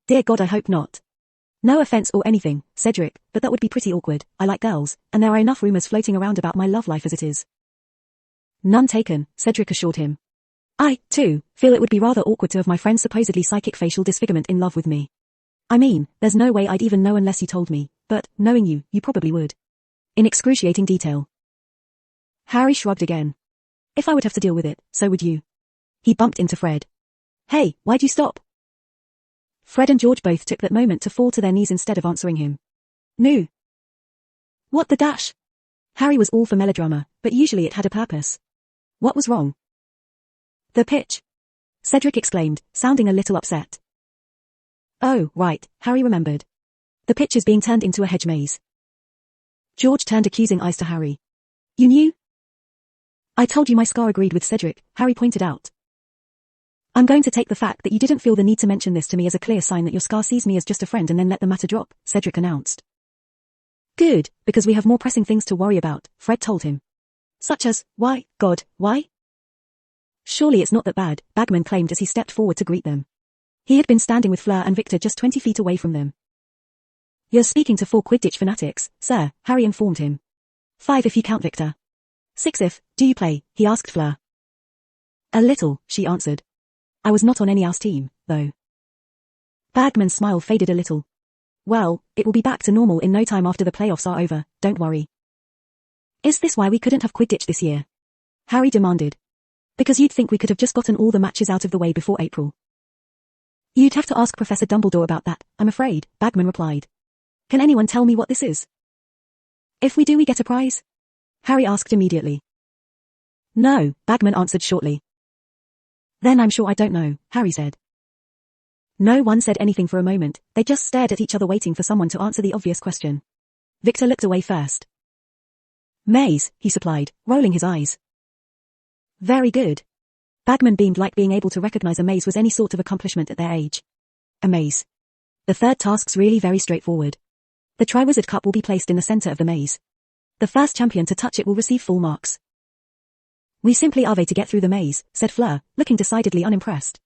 Speaker 1: Dear God, I hope not. No offense or anything, Cedric, but that would be pretty awkward. I like girls, and there are enough rumors floating around about my love life as it is. None taken, Cedric assured him. I, too, feel it would be rather awkward to have my friend's supposedly psychic facial disfigurement in love with me. I mean, there's no way I'd even know unless you told me, but, knowing you, you probably would. In excruciating detail. Harry shrugged again. If I would have to deal with it, so would you. He bumped into Fred. Hey, why'd you stop? Fred and George both took that moment to fall to their knees instead of answering him. No. What the dash? Harry was all for melodrama, but usually it had a purpose. What was wrong? The pitch. Cedric exclaimed, sounding a little upset. Oh, right, Harry remembered. The pitch is being turned into a hedge maze. George turned accusing eyes to Harry. You knew? I told you my scar agreed with Cedric, Harry pointed out. I'm going to take the fact that you didn't feel the need to mention this to me as a clear sign that your scar sees me as just a friend and then let the matter drop, Cedric announced. Good, because we have more pressing things to worry about, Fred told him. Such as, why, God, why? Surely it's not that bad, Bagman claimed as he stepped forward to greet them. He had been standing with Fleur and Victor just 20 feet away from them. You're speaking to 4 Quidditch fanatics, sir, Harry informed him. 5 if you count Victor. 6 if, do you play, he asked Fleur. A little, she answered. I was not on any house team, though. Bagman's smile faded a little. Well, it will be back to normal in no time after the playoffs are over, don't worry. Is this why we couldn't have Quidditch this year? Harry demanded. Because you'd think we could have just gotten all the matches out of the way before April. You'd have to ask Professor Dumbledore about that, I'm afraid, Bagman replied. Can anyone tell me what this is? If we do, we get a prize? Harry asked immediately. No, Bagman answered shortly. Then I'm sure I don't know, Harry said. No one said anything for a moment, they just stared at each other waiting for someone to answer the obvious question. Victor looked away first. Maze, he supplied, rolling his eyes. Very good. Bagman beamed like being able to recognize a maze was any sort of accomplishment at their age. A maze. The third task's really very straightforward. The Triwizard Cup will be placed in the center of the maze. The first champion to touch it will receive full marks. We simply are to get through the maze, said Fleur, looking decidedly unimpressed.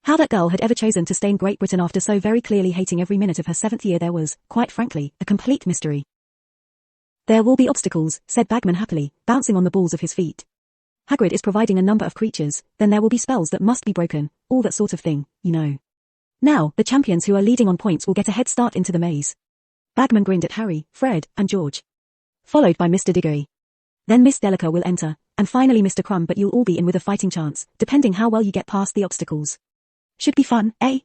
Speaker 1: How that girl had ever chosen to stay in Great Britain after so very clearly hating every minute of her 7th year there was, quite frankly, a complete mystery. There will be obstacles, said Bagman happily, bouncing on the balls of his feet. Hagrid is providing a number of creatures, then there will be spells that must be broken, all that sort of thing, you know. Now, the champions who are leading on points will get a head start into the maze. Bagman grinned at Harry, Fred, and George. Followed by Mr. Diggory. Then Miss Delica will enter, and finally Mr. Crumb, but you'll all be in with a fighting chance, depending how well you get past the obstacles. Should be fun, eh?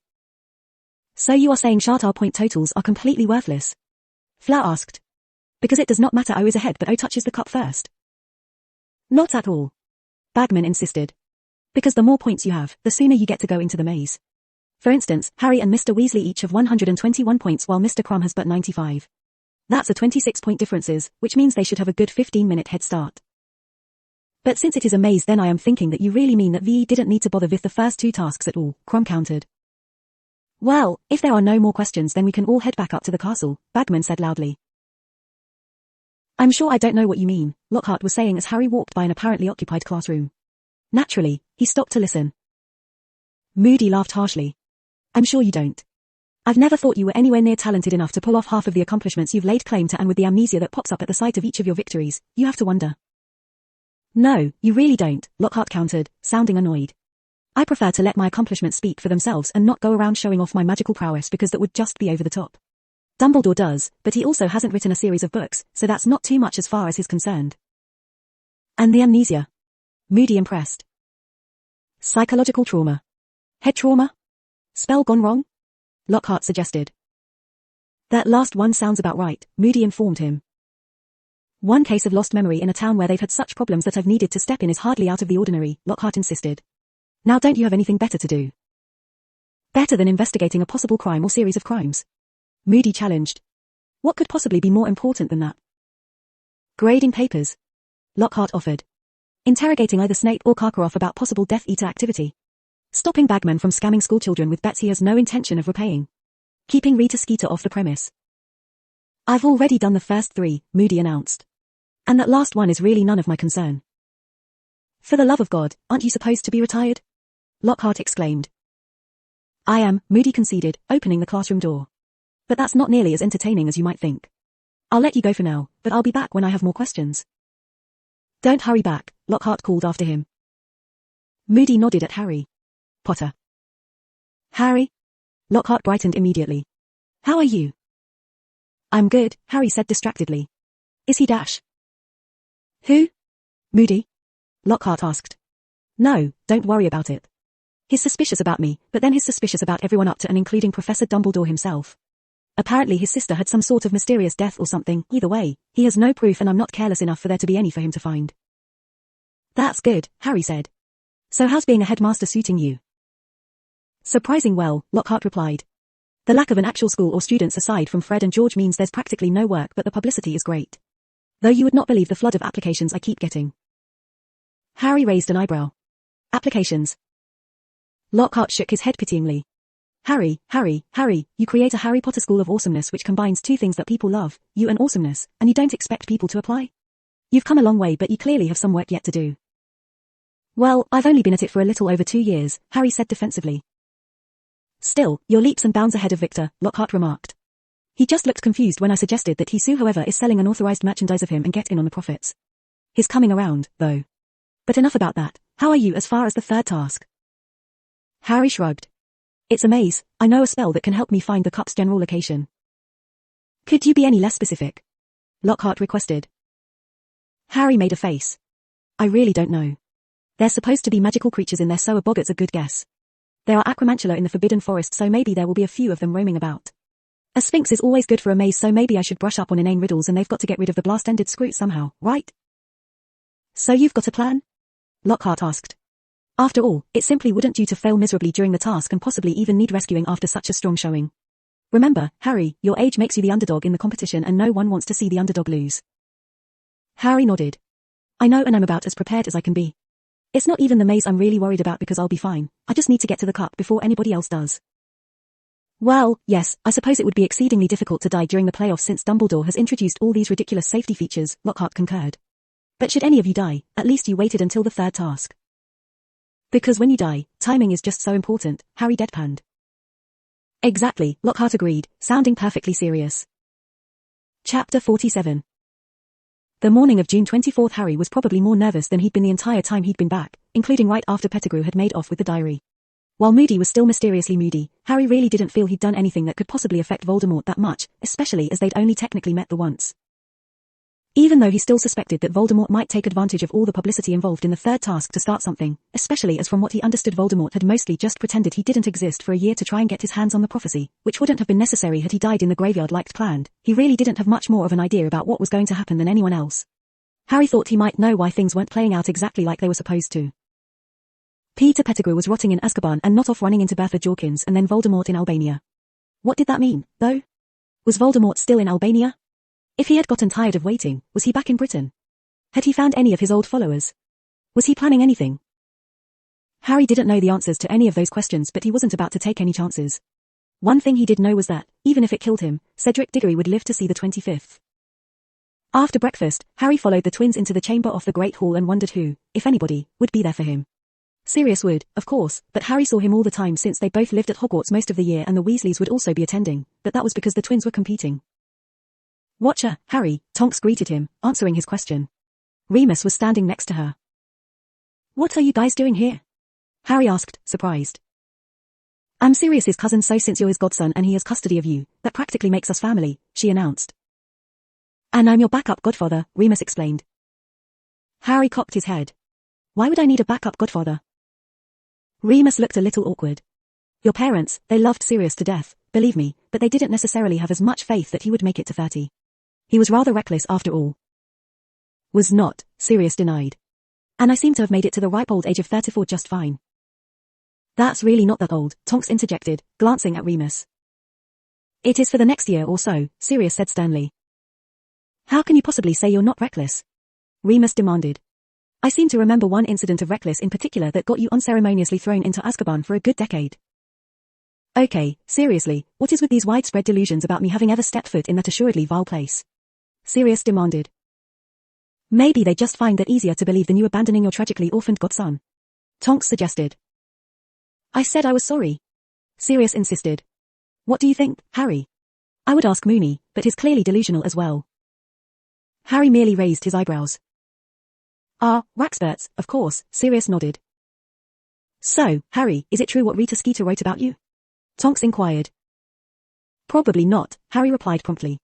Speaker 1: So you are saying Shartar point totals are completely worthless? Fleur asked. Because it does not matter O is ahead but O touches the cup first. Not at all. Bagman insisted. Because the more points you have, the sooner you get to go into the maze. For instance, Harry and Mr. Weasley each have 121 points while Mr. Crumb has but 95. That's a 26-point differences, which means they should have a good 15-minute head start. But since it is a maze, then I am thinking that you really mean that VE didn't need to bother with the first 2 tasks at all, Crumb countered. Well, if there are no more questions then we can all head back up to the castle, Bagman said loudly. I'm sure I don't know what you mean, Lockhart was saying as Harry walked by an apparently occupied classroom. Naturally, he stopped to listen. Moody laughed harshly. I'm sure you don't. I've never thought you were anywhere near talented enough to pull off half of the accomplishments you've laid claim to, and with the amnesia that pops up at the sight of each of your victories, you have to wonder. No, you really don't, Lockhart countered, sounding annoyed. I prefer to let my accomplishments speak for themselves and not go around showing off my magical prowess because that would just be over the top. Dumbledore does, but he also hasn't written a series of books, so that's not too much as far as he's concerned. And the amnesia? Moody impressed. Psychological trauma. Head trauma? Spell gone wrong? Lockhart suggested. That last one sounds about right, Moody informed him. One case of lost memory in a town where they've had such problems that I've needed to step in is hardly out of the ordinary, Lockhart insisted. Now don't you have anything better to do? Better than investigating a possible crime or series of crimes? Moody challenged. What could possibly be more important than that? Grading papers. Lockhart offered. Interrogating either Snape or Karkaroff about possible Death Eater activity. Stopping Bagman from scamming schoolchildren with bets he has no intention of repaying. Keeping Rita Skeeter off the premise. I've already done the first 3, Moody announced. And that last one is really none of my concern. For the love of God, aren't you supposed to be retired? Lockhart exclaimed. I am, Moody conceded, opening the classroom door. But that's not nearly as entertaining as you might think. I'll let you go for now, but I'll be back when I have more questions. Don't hurry back, Lockhart called after him. Moody nodded at Harry. Potter. Harry? Lockhart brightened immediately. How are you? I'm good, Harry said distractedly. Is he Dash? Who? Moody? Lockhart asked. No, don't worry about it. He's suspicious about me, but then he's suspicious about everyone up to and including Professor Dumbledore himself. Apparently his sister had some sort of mysterious death or something. Either way, he has no proof and I'm not careless enough for there to be any for him to find. That's good, Harry said. So how's being a headmaster suiting you? Surprising well, Lockhart replied. The lack of an actual school or students aside from Fred and George means there's practically no work, but the publicity is great. Though you would not believe the flood of applications I keep getting. Harry raised an eyebrow. Applications. Lockhart shook his head pityingly. Harry, you create a Harry Potter School of Awesomeness which combines 2 things that people love, you and awesomeness, and you don't expect people to apply? You've come a long way, but you clearly have some work yet to do. Well, I've only been at it for a little over 2 years, Harry said defensively. Still, you're leaps and bounds ahead of Victor, Lockhart remarked. He just looked confused when I suggested that he sue whoever is selling unauthorized merchandise of him and get in on the profits. He's coming around, though. But enough about that. How are you as far as the third task? Harry shrugged. It's a maze. I know a spell that can help me find the cup's general location. Could you be any less specific? Lockhart requested. Harry made a face. I really don't know. There's supposed to be magical creatures in there, so a boggart's a good guess. There are acromantula in the Forbidden Forest, so maybe there will be a few of them roaming about. A sphinx is always good for a maze, so maybe I should brush up on inane riddles, and they've got to get rid of the blast-ended screw somehow, right? So you've got a plan? Lockhart asked. After all, it simply wouldn't do to fail miserably during the task and possibly even need rescuing after such a strong showing. Remember, Harry, your age makes you the underdog in the competition and no one wants to see the underdog lose. Harry nodded. I know, and I'm about as prepared as I can be. It's not even the maze I'm really worried about because I'll be fine. I just need to get to the cup before anybody else does. Well, yes, I suppose it would be exceedingly difficult to die during the playoffs since Dumbledore has introduced all these ridiculous safety features, Lockhart concurred. But should any of you die, at least you waited until the third task. Because when you die, timing is just so important, Harry deadpanned. Exactly, Lockhart agreed, sounding perfectly serious. Chapter 47. The morning of June 24th, Harry was probably more nervous than he'd been the entire time he'd been back, including right after Pettigrew had made off with the diary. While Moody was still mysteriously moody, Harry really didn't feel he'd done anything that could possibly affect Voldemort that much, especially as they'd only technically met the once. Even though he still suspected that Voldemort might take advantage of all the publicity involved in the third task to start something, especially as from what he understood Voldemort had mostly just pretended he didn't exist for a year to try and get his hands on the prophecy, which wouldn't have been necessary had he died in the graveyard like planned, he really didn't have much more of an idea about what was going to happen than anyone else. Harry thought he might know why things weren't playing out exactly like they were supposed to. Peter Pettigrew was rotting in Azkaban and not off running into Bertha Jorkins and then Voldemort in Albania. What did that mean, though? Was Voldemort still in Albania? If he had gotten tired of waiting, was he back in Britain? Had he found any of his old followers? Was he planning anything? Harry didn't know the answers to any of those questions, but he wasn't about to take any chances. One thing he did know was that, even if it killed him, Cedric Diggory would live to see the 25th. After breakfast, Harry followed the twins into the chamber off the Great Hall and wondered who, if anybody, would be there for him. Sirius would, of course, but Harry saw him all the time since they both lived at Hogwarts most of the year, and the Weasleys would also be attending, but that was because the twins were competing. Watcher, Harry, Tonks greeted him, answering his question. Remus was standing next to her. What are you guys doing here? Harry asked, surprised. I'm Sirius's cousin, so since you're his godson and he has custody of you, that practically makes us family, she announced. And I'm your backup godfather, Remus explained. Harry cocked his head. Why would I need a backup godfather? Remus looked a little awkward. Your parents, they loved Sirius to death, believe me, but they didn't necessarily have as much faith that he would make it to 30. He was rather reckless after all. Was not, Sirius denied. And I seem to have made it to the ripe old age of 34 just fine. That's really not that old, Tonks interjected, glancing at Remus. It is for the next year or so, Sirius said sternly. How can you possibly say you're not reckless? Remus demanded. I seem to remember one incident of reckless in particular that got you unceremoniously thrown into Azkaban for a good decade. Okay, seriously, what is with these widespread delusions about me having ever stepped foot in that assuredly vile place? Sirius demanded. Maybe they just find that easier to believe than you abandoning your tragically orphaned godson. Tonks suggested. I said I was sorry. Sirius insisted. What do you think, Harry? I would ask Moony, but he's clearly delusional as well. Harry merely raised his eyebrows. Waxberts, of course, Sirius nodded. So, Harry, is it true what Rita Skeeter wrote about you? Tonks inquired. Probably not, Harry replied promptly.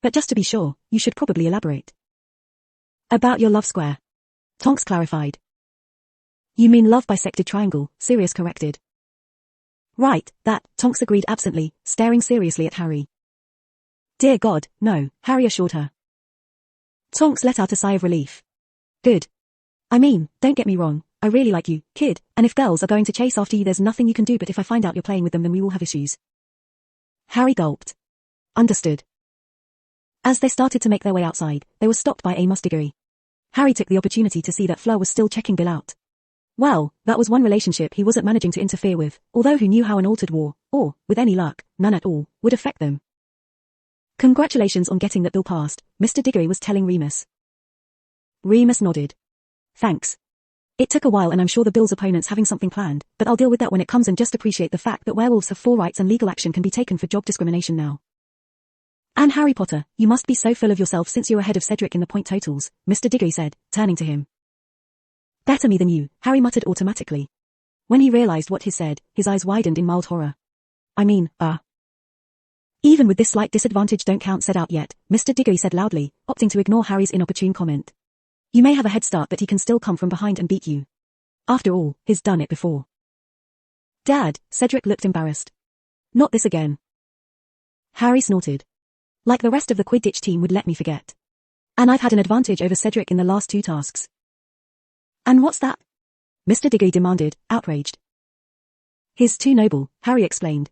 Speaker 1: But just to be sure, you should probably elaborate. About your love square. Tonks clarified. You mean love bisected triangle, Sirius corrected. Right, that, Tonks agreed absently, staring seriously at Harry. Dear God, no, Harry assured her. Tonks let out a sigh of relief. Good. I mean, don't get me wrong, I really like you, kid, and if girls are going to chase after you there's nothing you can do, but if I find out you're playing with them then we will have issues. Harry gulped. Understood. As they started to make their way outside, they were stopped by Amos Diggory. Harry took the opportunity to see that Fleur was still checking Bill out. Well, that was one relationship he wasn't managing to interfere with, although who knew how an altered war, or, with any luck, none at all, would affect them. Congratulations on getting that bill passed, Mr. Diggory was telling Remus. Remus nodded. Thanks. It took a while and I'm sure the bill's opponent's having something planned, but I'll deal with that when it comes, and just appreciate the fact that werewolves have full rights and legal action can be taken for job discrimination now. And Harry Potter, you must be so full of yourself since you're ahead of Cedric in the point totals, Mr. Diggory said, turning to him. Better me than you, Harry muttered automatically. When he realized what he said, his eyes widened in mild horror. I mean, Even with this slight disadvantage don't count said out yet, Mr. Diggory said loudly, opting to ignore Harry's inopportune comment. You may have a head start but he can still come from behind and beat you. After all, he's done it before. Dad, Cedric looked embarrassed. Not this again. Harry snorted. Like the rest of the Quidditch team would let me forget. And I've had an advantage over Cedric in the last 2 tasks. And what's that? Mr. Diggory demanded, outraged. He's too noble, Harry explained.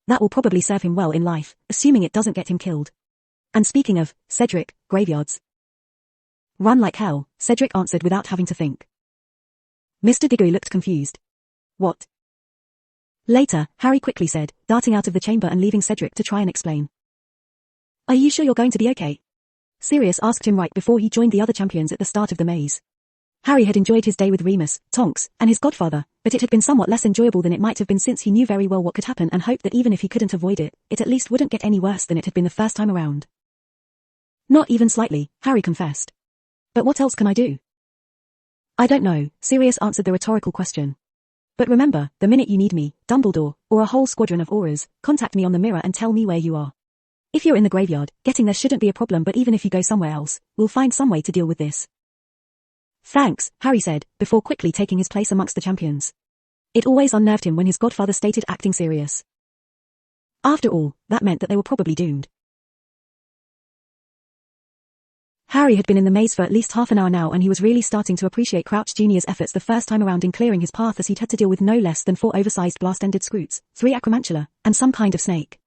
Speaker 1: That will probably serve him well in life, assuming it doesn't get him killed. And speaking of, Cedric, graveyards. Run like hell, Cedric answered without having to think. Mr. Diggory looked confused. What? Later, Harry quickly said, darting out of the chamber and leaving Cedric to try and explain. Are you sure you're going to be okay? Sirius asked him right before he joined the other champions at the start of the maze. Harry had enjoyed his day with Remus, Tonks, and his godfather, but it had been somewhat less enjoyable than it might have been since he knew very well what could happen and hoped that even if he couldn't avoid it, it at least wouldn't get any worse than it had been the first time around. Not even slightly, Harry confessed. But what else can I do? I don't know, Sirius answered the rhetorical question. But remember, the minute you need me, Dumbledore, or a whole squadron of Aurors, contact me on the mirror and tell me where you are. If you're in the graveyard, getting there shouldn't be a problem, but even if you go somewhere else, we'll find some way to deal with this. Thanks, Harry said, before quickly taking his place amongst the champions. It always unnerved him when his godfather stated acting serious. After all, that meant that they were probably doomed. Harry had been in the maze for at least half an hour now and he was really starting to appreciate Crouch Jr.'s efforts the first time around in clearing his path, as he'd had to deal with no less than 4 oversized blast-ended Scroots, 3 Acromantula, and some kind of snake.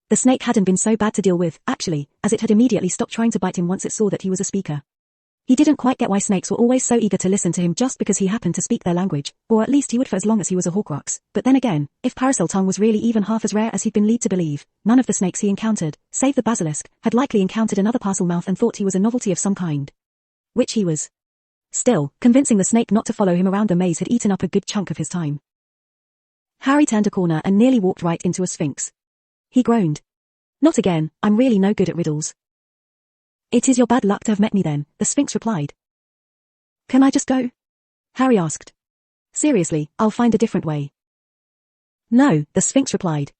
Speaker 1: The snake hadn't been so bad to deal with, actually, as it had immediately stopped trying to bite him once it saw that he was a speaker. He didn't quite get why snakes were always so eager to listen to him just because he happened to speak their language, or at least he would for as long as he was a Horcrux. But then again, if Parseltongue was really even half as rare as he'd been led to believe, none of the snakes he encountered, save the basilisk, had likely encountered another Parselmouth and thought he was a novelty of some kind. Which he was. Still, convincing the snake not to follow him around the maze had eaten up a good chunk of his time. Harry turned a corner and nearly walked right into a sphinx. He groaned. Not again, I'm really no good at riddles. It is your bad luck to have met me then, the Sphinx replied. Can I just go? Harry asked. Seriously, I'll find a different way. No, the Sphinx replied.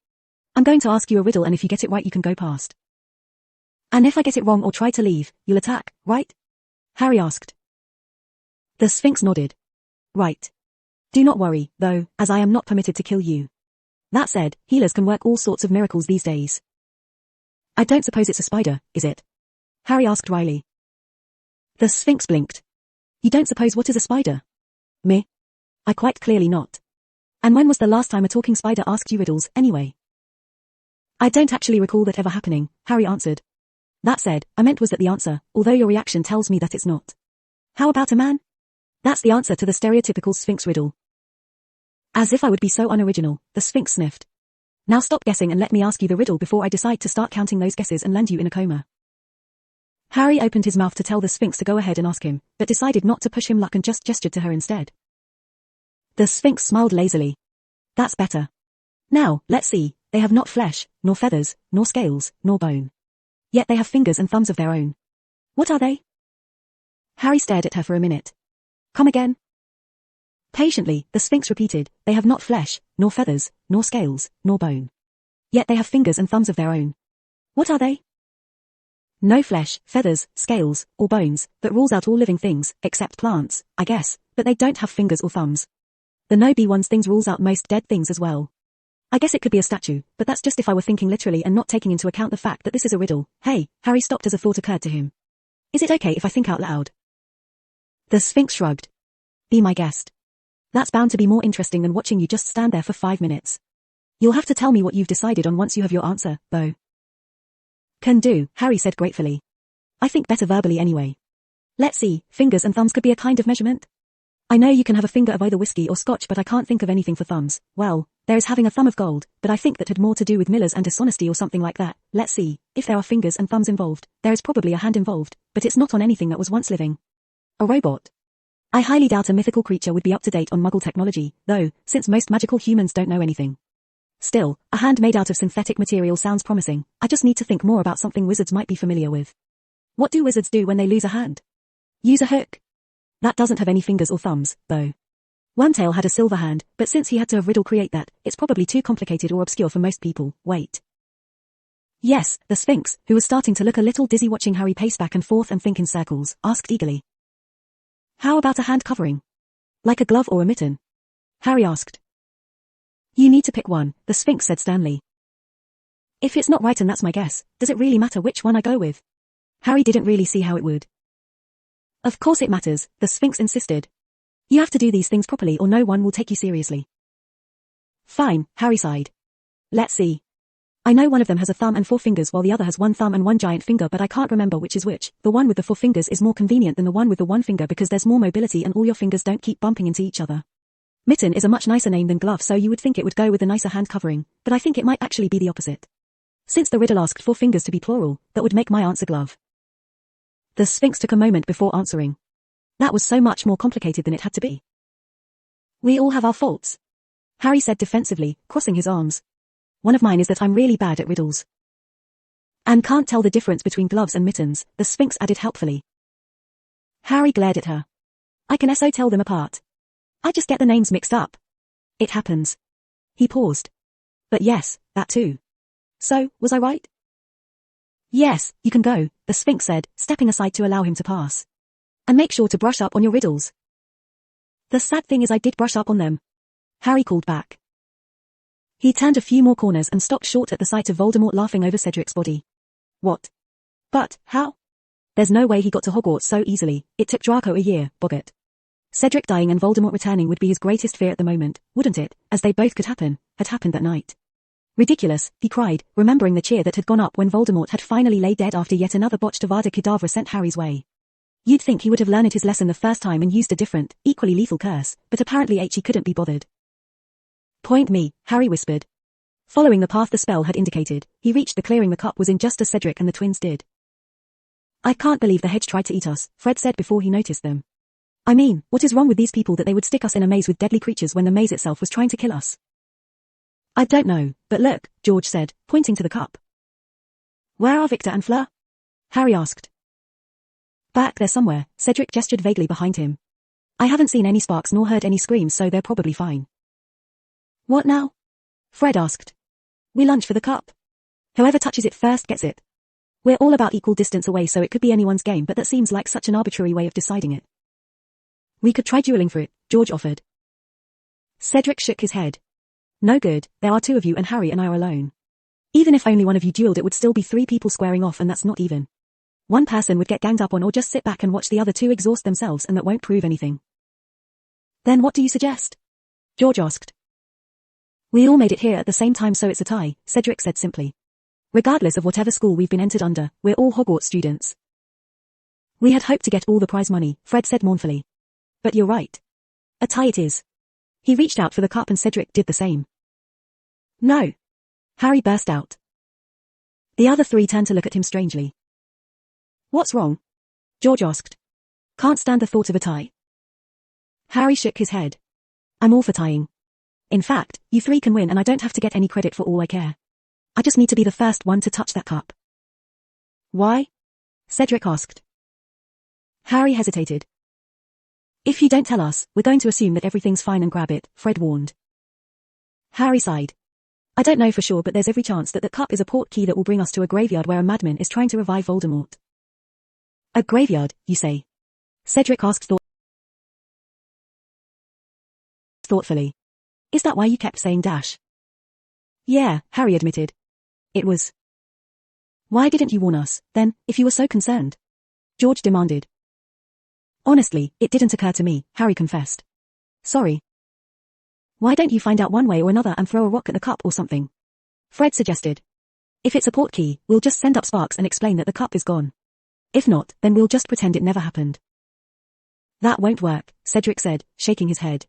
Speaker 1: I'm going to ask you a riddle and if you get it right you can go past. And if I get it wrong or try to leave, you'll attack, right? Harry asked. The Sphinx nodded. Right. Do not worry, though, as I am not permitted to kill you. That said, healers can work all sorts of miracles these days. I don't suppose it's a spider, is it? Harry asked wryly. The Sphinx blinked. You don't suppose what is a spider? Me? I quite clearly not. And when was the last time a talking spider asked you riddles, anyway? I don't actually recall that ever happening, Harry answered. That said, I meant was that the answer, although your reaction tells me that it's not. How about a man? That's the answer to the stereotypical Sphinx riddle. As if I would be so unoriginal, the Sphinx sniffed. Now stop guessing and let me ask you the riddle before I decide to start counting those guesses and land you in a coma. Harry opened his mouth to tell the Sphinx to go ahead and ask him, but decided not to push him luck and just gestured to her instead. The Sphinx smiled lazily. That's better. Now, let's see, they have not flesh, nor feathers, nor scales, nor bone. Yet they have fingers and thumbs of their own. What are they? Harry stared at her for a minute. Come again? Patiently, the Sphinx repeated, they have not flesh, nor feathers, nor scales, nor bone. Yet they have fingers and thumbs of their own. What are they? No flesh, feathers, scales, or bones, that rules out all living things, except plants, I guess, but they don't have fingers or thumbs. The no-be-ones things rules out most dead things as well. I guess it could be a statue, but that's just if I were thinking literally and not taking into account the fact that this is a riddle. Hey, Harry stopped as a thought occurred to him. Is it okay if I think out loud? The Sphinx shrugged. Be my guest. That's bound to be more interesting than watching you just stand there for 5 minutes. You'll have to tell me what you've decided on once you have your answer, though. Can do, Harry said gratefully. I think better verbally anyway. Let's see, fingers and thumbs could be a kind of measurement. I know you can have a finger of either whiskey or scotch, but I can't think of anything for thumbs. Well, there is having a thumb of gold, but I think that had more to do with millers and dishonesty or something like that. Let's see, if there are fingers and thumbs involved, there is probably a hand involved, but it's not on anything that was once living. A robot. I highly doubt a mythical creature would be up to date on Muggle technology, though, since most magical humans don't know anything. Still, a hand made out of synthetic material sounds promising. I just need to think more about something wizards might be familiar with. What do wizards do when they lose a hand? Use a hook. That doesn't have any fingers or thumbs, though. Wormtail had a silver hand, but since he had to have Riddle create that, it's probably too complicated or obscure for most people. Wait. Yes, the Sphinx, who was starting to look a little dizzy watching Harry pace back and forth and think in circles, asked eagerly. How about a hand covering? Like a glove or a mitten? Harry asked. You need to pick one, the Sphinx said sternly. If it's not right and that's my guess, does it really matter which one I go with? Harry didn't really see how it would. Of course it matters, the Sphinx insisted. You have to do these things properly or no one will take you seriously. Fine, Harry sighed. Let's see. I know one of them has a thumb and 4 fingers while the other has 1 thumb and 1 giant finger, but I can't remember which is which. The one with the 4 fingers is more convenient than the one with the 1 finger because there's more mobility and all your fingers don't keep bumping into each other. Mitten is a much nicer name than glove, so you would think it would go with a nicer hand covering, but I think it might actually be the opposite. Since the riddle asked 4 fingers to be plural, that would make my answer glove. The Sphinx took a moment before answering. That was so much more complicated than it had to be. We all have our faults, Harry said defensively, crossing his arms. One of mine is that I'm really bad at riddles. And can't tell the difference between gloves and mittens, the Sphinx added helpfully. Harry glared at her. I can so tell them apart. I just get the names mixed up. It happens. He paused. But yes, that too. So, was I right? Yes, you can go, the Sphinx said, stepping aside to allow him to pass. And make sure to brush up on your riddles. The sad thing is I did brush up on them, Harry called back. He turned a few more corners and stopped short at the sight of Voldemort laughing over Cedric's body. What? But, how? There's no way he got to Hogwarts so easily. It took Draco a year, Boggart. Cedric dying and Voldemort returning would be his greatest fear at the moment, wouldn't it, as they both could happen, had happened that night. Ridiculous, he cried, remembering the cheer that had gone up when Voldemort had finally lay dead after yet another botched Avada Kedavra sent Harry's way. You'd think he would have learned his lesson the first time and used a different, equally lethal curse, but apparently he couldn't be bothered. Point me, Harry whispered. Following the path the spell had indicated, he reached the clearing the cup was in just as Cedric and the twins did. I can't believe the hedge tried to eat us, Fred said before he noticed them. I mean, what is wrong with these people that they would stick us in a maze with deadly creatures when the maze itself was trying to kill us? I don't know, but look, George said, pointing to the cup. Where are Victor and Fleur? Harry asked. Back there somewhere, Cedric gestured vaguely behind him. I haven't seen any sparks nor heard any screams, so they're probably fine. What now? Fred asked. We lunge for the cup. Whoever touches it first gets it. We're all about equal distance away, so it could be anyone's game, but that seems like such an arbitrary way of deciding it. We could try dueling for it, George offered. Cedric shook his head. No good, there are 2 of you and Harry and I are alone. Even if only one of you dueled, it would still be 3 people squaring off, and that's not even. One person would get ganged up on or just sit back and watch the other 2 exhaust themselves, and that won't prove anything. Then what do you suggest? George asked. We all made it here at the same time, so it's a tie, Cedric said simply. Regardless of whatever school we've been entered under, we're all Hogwarts students. We had hoped to get all the prize money, Fred said mournfully. But you're right. A tie it is. He reached out for the cup and Cedric did the same. No. Harry burst out. The other 3 turned to look at him strangely. What's wrong? George asked. Can't stand the thought of a tie. Harry shook his head. I'm all for tying. In fact, you 3 can win and I don't have to get any credit for all I care. I just need to be the first one to touch that cup. Why? Cedric asked. Harry hesitated. If you don't tell us, we're going to assume that everything's fine and grab it, Fred warned. Harry sighed. I don't know for sure, but there's every chance that cup is a port key that will bring us to a graveyard where a madman is trying to revive Voldemort. A graveyard, you say? Cedric asked thoughtfully. Is that why you kept saying dash? Yeah, Harry admitted. It was. Why didn't you warn us, then, if you were so concerned? George demanded. Honestly, it didn't occur to me, Harry confessed. Sorry. Why don't you find out one way or another and throw a rock at the cup or something? Fred suggested. If it's a port key, we'll just send up Sparks and explain that the cup is gone. If not, then we'll just pretend it never happened. That won't work, Cedric said, shaking his head.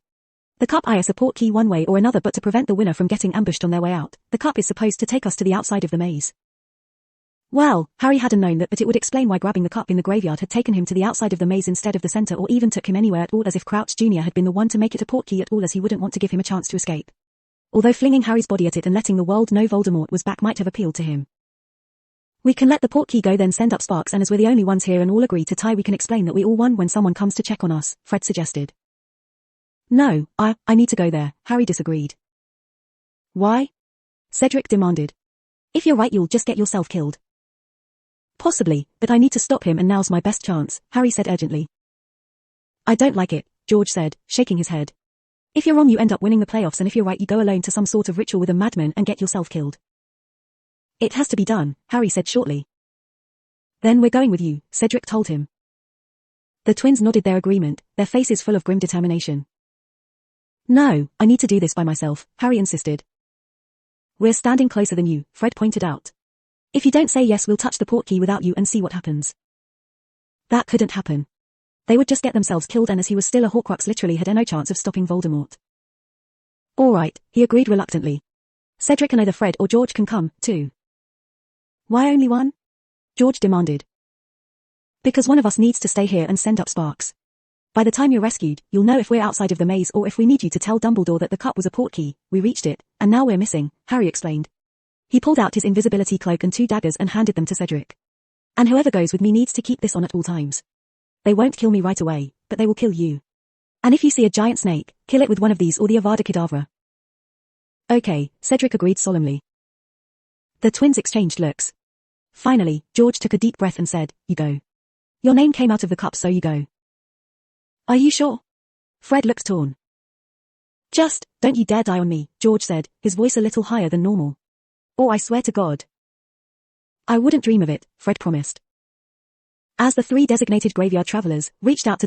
Speaker 1: The cup is a port key one way or another, but to prevent the winner from getting ambushed on their way out, the cup is supposed to take us to the outside of the maze. Well, Harry hadn't known that, but it would explain why grabbing the cup in the graveyard had taken him to the outside of the maze instead of the center, or even took him anywhere at all, as if Crouch Jr. had been the one to make it a port key at all, as he wouldn't want to give him a chance to escape. although flinging Harry's body at it and letting the world know Voldemort was back might have appealed to him. We can let the portkey go, then send up Sparks, and as we're the only ones here and all agree to tie, we can explain that we all won when someone comes to check on us, Fred suggested. No, I need to go there, Harry disagreed. Why? Cedric demanded. If you're right, you'll just get yourself killed. Possibly, but I need to stop him and now's my best chance, Harry said urgently. I don't like it, George said, shaking his head. If you're wrong, you end up winning the playoffs, and if you're right, you go alone to some sort of ritual with a madman and get yourself killed. It has to be done, Harry said shortly. Then we're going with you, Cedric told him. The twins nodded their agreement, their faces full of grim determination. No, I need to do this by myself, Harry insisted. We're standing closer than you, Fred pointed out. If you don't say yes, we'll touch the portkey without you and see what happens. That couldn't happen. They would just get themselves killed, and as he was still a Horcrux, literally had no chance of stopping Voldemort. All right, he agreed reluctantly. Cedric and either Fred or George can come, too. Why only one? George demanded. Because one of us needs to stay here and send up Sparks. By the time you're rescued, you'll know if we're outside of the maze or if we need you to tell Dumbledore that the cup was a portkey. We reached it, and now we're missing, Harry explained. He pulled out his invisibility cloak and 2 daggers and handed them to Cedric. And whoever goes with me needs to keep this on at all times. They won't kill me right away, but they will kill you. And if you see a giant snake, kill it with one of these or the Avada Kedavra. Okay, Cedric agreed solemnly. The twins exchanged looks. Finally, George took a deep breath and said, You go. Your name came out of the cup, so you go. Are you sure? Fred looked torn. Just, don't you dare die on me, George said, his voice a little higher than normal. Or I swear to God. I wouldn't dream of it, Fred promised. As the 3 designated graveyard travelers reached out to